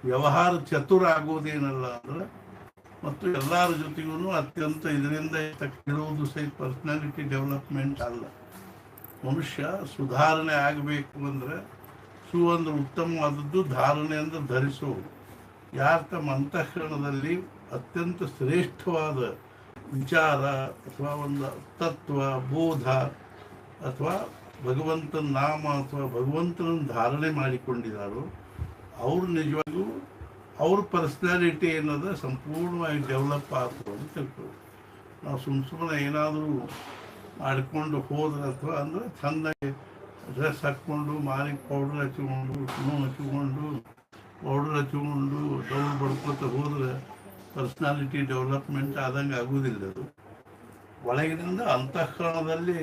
ವ್ಯವಹಾರ ಚತುರ ಆಗುವುದೇನಲ್ಲ ಅಂದ್ರೆ, ಮತ್ತು ಎಲ್ಲರ ಜೊತೆಗೂ ಅತ್ಯಂತ ಇದರಿಂದ ಇಡುವುದು ಸಹಿತ ಪರ್ಸನಾಲಿಟಿ ಡೆವಲಪ್ಮೆಂಟ್ ಅಲ್ಲ. ಮನುಷ್ಯ ಸುಧಾರಣೆ ಆಗಬೇಕು ಅಂದರೆ ಅಂದ್ರೆ ಉತ್ತಮವಾದದ್ದು, ಧಾರಣೆ ಅಂದರೆ ಧರಿಸುವುದು. ಯಾರು ತಮ್ಮ ಅಂತಃಕರಣದಲ್ಲಿ ಅತ್ಯಂತ ಶ್ರೇಷ್ಠವಾದ ವಿಚಾರ ಅಥವಾ ಒಂದು ತತ್ವ ಬೋಧ ಅಥವಾ ಭಗವಂತನ ನಾಮ ಅಥವಾ ಭಗವಂತನನ್ನು ಧಾರಣೆ ಮಾಡಿಕೊಂಡಿದ್ದಾರೋ ಅವರು ನಿಜವಾಗೂ ಅವ್ರ ಪರ್ಸ್ನಾಲಿಟಿ ಏನದ ಸಂಪೂರ್ಣವಾಗಿ ಡೆವಲಪ್ ಆಗ್ತದೆ ಅಂತ ತಿಳ್ಕೊಳ್ಳಿ. ನಾವು ಸುಮ್ಮನೆ ಏನಾದರೂ ಮಾಡಿಕೊಂಡು ಹೋದ್ರೆ ಅಥವಾ ಅಂದರೆ ಚೆಂದಾಗಿ ಡ್ರೆಸ್ ಹಾಕ್ಕೊಂಡು ಮಾರಿಗೆ ಪೌಡ್ರ್ ಹಚ್ಕೊಂಡು ಪೌಡ್ರ್ ಹಚ್ಕೊಂಡು ಡೌಲ್ ಬಡ್ಕೊತ ಹೋದ್ರೆ ಪರ್ಸ್ನಾಲಿಟಿ ಡೆವಲಪ್ಮೆಂಟ್ ಆದಂಗೆ ಆಗೋದಿಲ್ಲ. ಅದು ಒಳಗಿನಿಂದ ಅಂತಃಕರಣದಲ್ಲಿ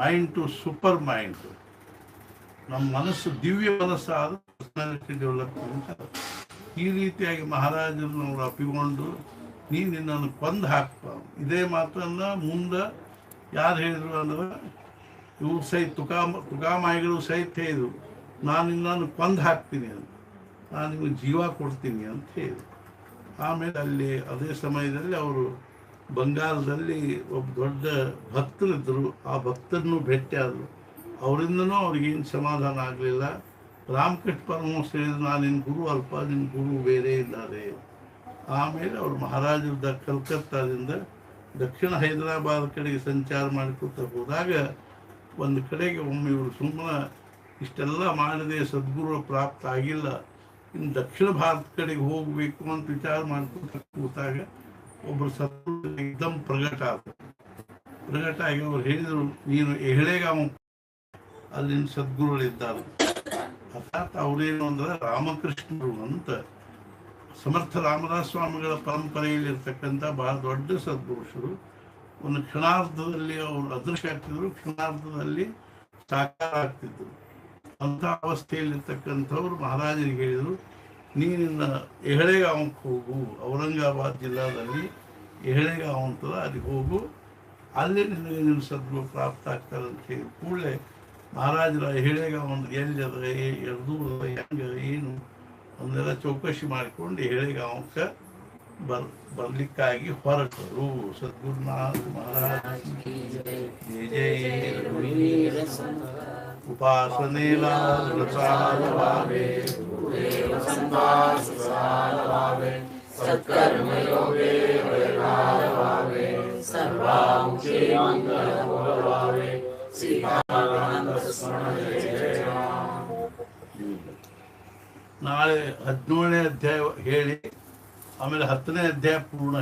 ಮೈಂಡ್ ಟು ಸೂಪರ್ ಮೈಂಡ್, ನಮ್ಮ ಮನಸ್ಸು ದಿವ್ಯ ಮನಸ್ಸು ಆದ ಪರ್ಸ್ನಾಲಿಟಿ ಡೆವಲಪ್ಮೆಂಟ್. ಈ ರೀತಿಯಾಗಿ ಮಹಾರಾಜರನ್ನು ಅವರು ಅಪ್ಪಿಕೊಂಡು ನೀನು ನಿನ್ನನ್ನು ಕೊಂದು ಹಾಕ್ಪ. ಇದೇ ಮಾತನ್ನು ಮುಂದೆ ಯಾರು ಹೇಳಿದ್ರು ಅಂದ್ರೆ ಇವ್ರು ಸಹಿತ ತುಕಾಮಾಯಿಗಳು ಸಹಿತ ಹೇಳಿದರು, ನಾನು ನಿನ್ನನ್ನು ಕೊಂದು ಹಾಕ್ತೀನಿ ಅಂತ, ನಾನು ನಿಮಗೆ ಜೀವ ಕೊಡ್ತೀನಿ ಅಂತ ಹೇಳಿದರು. ಆಮೇಲೆ ಅಲ್ಲಿ ಅದೇ ಸಮಯದಲ್ಲಿ ಅವರು ಬಂಗಾಳದಲ್ಲಿ ಒಬ್ಬ ದೊಡ್ಡ ಭಕ್ತರಿದ್ದರು. ಆ ಭಕ್ತರನ್ನು ಭೇಟಿಯಾದರು. ಅವರಿಂದನೂ ಅವ್ರಿಗೇನು ಸಮಾಧಾನ ಆಗಲಿಲ್ಲ. ರಾಮಕೃಷ್ಣ ಪರಮಹಂಸ ಹೇಳಿದ್ರು, ನಾನು ನಿನ್ನ ಗುರು ಅಲ್ಪ, ನಿನ್ನ ಗುರು ಬೇರೆ ಇದ್ದಾರೆ. ಆಮೇಲೆ ಅವರು ಮಹಾರಾಜರ ಕಲ್ಕತ್ತಾದಿಂದ ದಕ್ಷಿಣ ಹೈದರಾಬಾದ್ ಕಡೆಗೆ ಸಂಚಾರ ಮಾಡಿಕೊತ ಹೋದಾಗ ಒಂದು ಕಡೆಗೆ ಒಮ್ಮೆ ಇವರು ಸುಮ್ಮನೆ ಇಷ್ಟೆಲ್ಲ ಮಾಡಿದೆ, ಸದ್ಗುರು ಪ್ರಾಪ್ತ ಆಗಿಲ್ಲ, ಇನ್ನು ದಕ್ಷಿಣ ಭಾರತ ಕಡೆಗೆ ಹೋಗಬೇಕು ಅಂತ ವಿಚಾರ ಮಾಡ್ಕೊತ ಕೂತಾಗ ಒಬ್ಬರು ಸದ್ಗುರು ಏಕದಮ್ ಪ್ರಗಟ ಆಗಿ ಅವ್ರು ಹೇಳಿದರು, ನೀನು ಎಹಳೆಗಾಂವ್ ಅಲ್ಲಿನ ಸದ್ಗುರುಗಳಿದ್ದಾರೆ. ಅರ್ಥಾತ್ ಅವರೇನು ಅಂದ್ರೆ ರಾಮಕೃಷ್ಣರು ಅಂತ ಸಮರ್ಥ ರಾಮದಾಸ ಸ್ವಾಮಿಗಳ ಪರಂಪರೆಯಲ್ಲಿರ್ತಕ್ಕಂಥ ಬಹಳ ದೊಡ್ಡ ಸದ್ಪುರುಷರು. ಒಂದು ಕ್ಷಣಾರ್ಧದಲ್ಲಿ ಅವರು ಅದೃಶ್ಯ ಆಗ್ತಿದ್ರು, ಕ್ಷಣಾರ್ಧದಲ್ಲಿ ಸಾಕಾರ ಆಗ್ತಿದ್ರು. ಅಂಥ ಅವಸ್ಥೆಯಲ್ಲಿರ್ತಕ್ಕಂಥವ್ರು ಮಹಾರಾಜರಿಗೆ ಹೇಳಿದರು, ನೀನಿನ್ನ ಎಹಳೆಗಾಂವ್ಗೆ ಹೋಗು, ಔರಂಗಾಬಾದ್ ಜಿಲ್ಲಾದಲ್ಲಿ ಎಹಳೆಗಾಂವ್ ಅಂತದ, ಅಲ್ಲಿಗೆ ಹೋಗು, ಅಲ್ಲಿ ನಿನಗೆ ನಿನ್ನ ಸದ್ಗುರು ಪ್ರಾಪ್ತ ಆಗ್ತಾರೆ ಅಂತ ಹೇಳಿ ಕೂಡಲೇ ಮಹಾರಾಜರ ಎಹಳೆಗಾಂವ್ ಅಂದ್ರೆ ಎಲ್ಲಿ ಅದ, ಎರಡು ಹೆಂಗೆ ಏನು ಒಂದೆಲ್ಲ ಚೌಕಶಿ ಮಾಡಿಕೊಂಡು ಎಹಳೆಗಾಂವ್ಗೆ ಬರ್ಲಿಕ್ಕಾಗಿ ಹೊರಟರು. ಸದ್ಗುರುನಾಥ ಮಹಾರಾಜ ಜಯ ಜಯ. ಉಪಾಸನೆ ಸತ್ಕರ್ಮ ಯೋಗೇ ಮಂಗಳ ಭೋಗಭಾವೆ ಸೀತಾಕಾಂತ ಸ್ಮರಣ ಜಯ ಜಯ ರಾಮ. ನಾಳೆ 17ನೇ ಅಧ್ಯಾಯ ಹೇಳಿ ಆಮೇಲೆ 10ನೇ ಅಧ್ಯಾಯ ಪೂರ್ಣ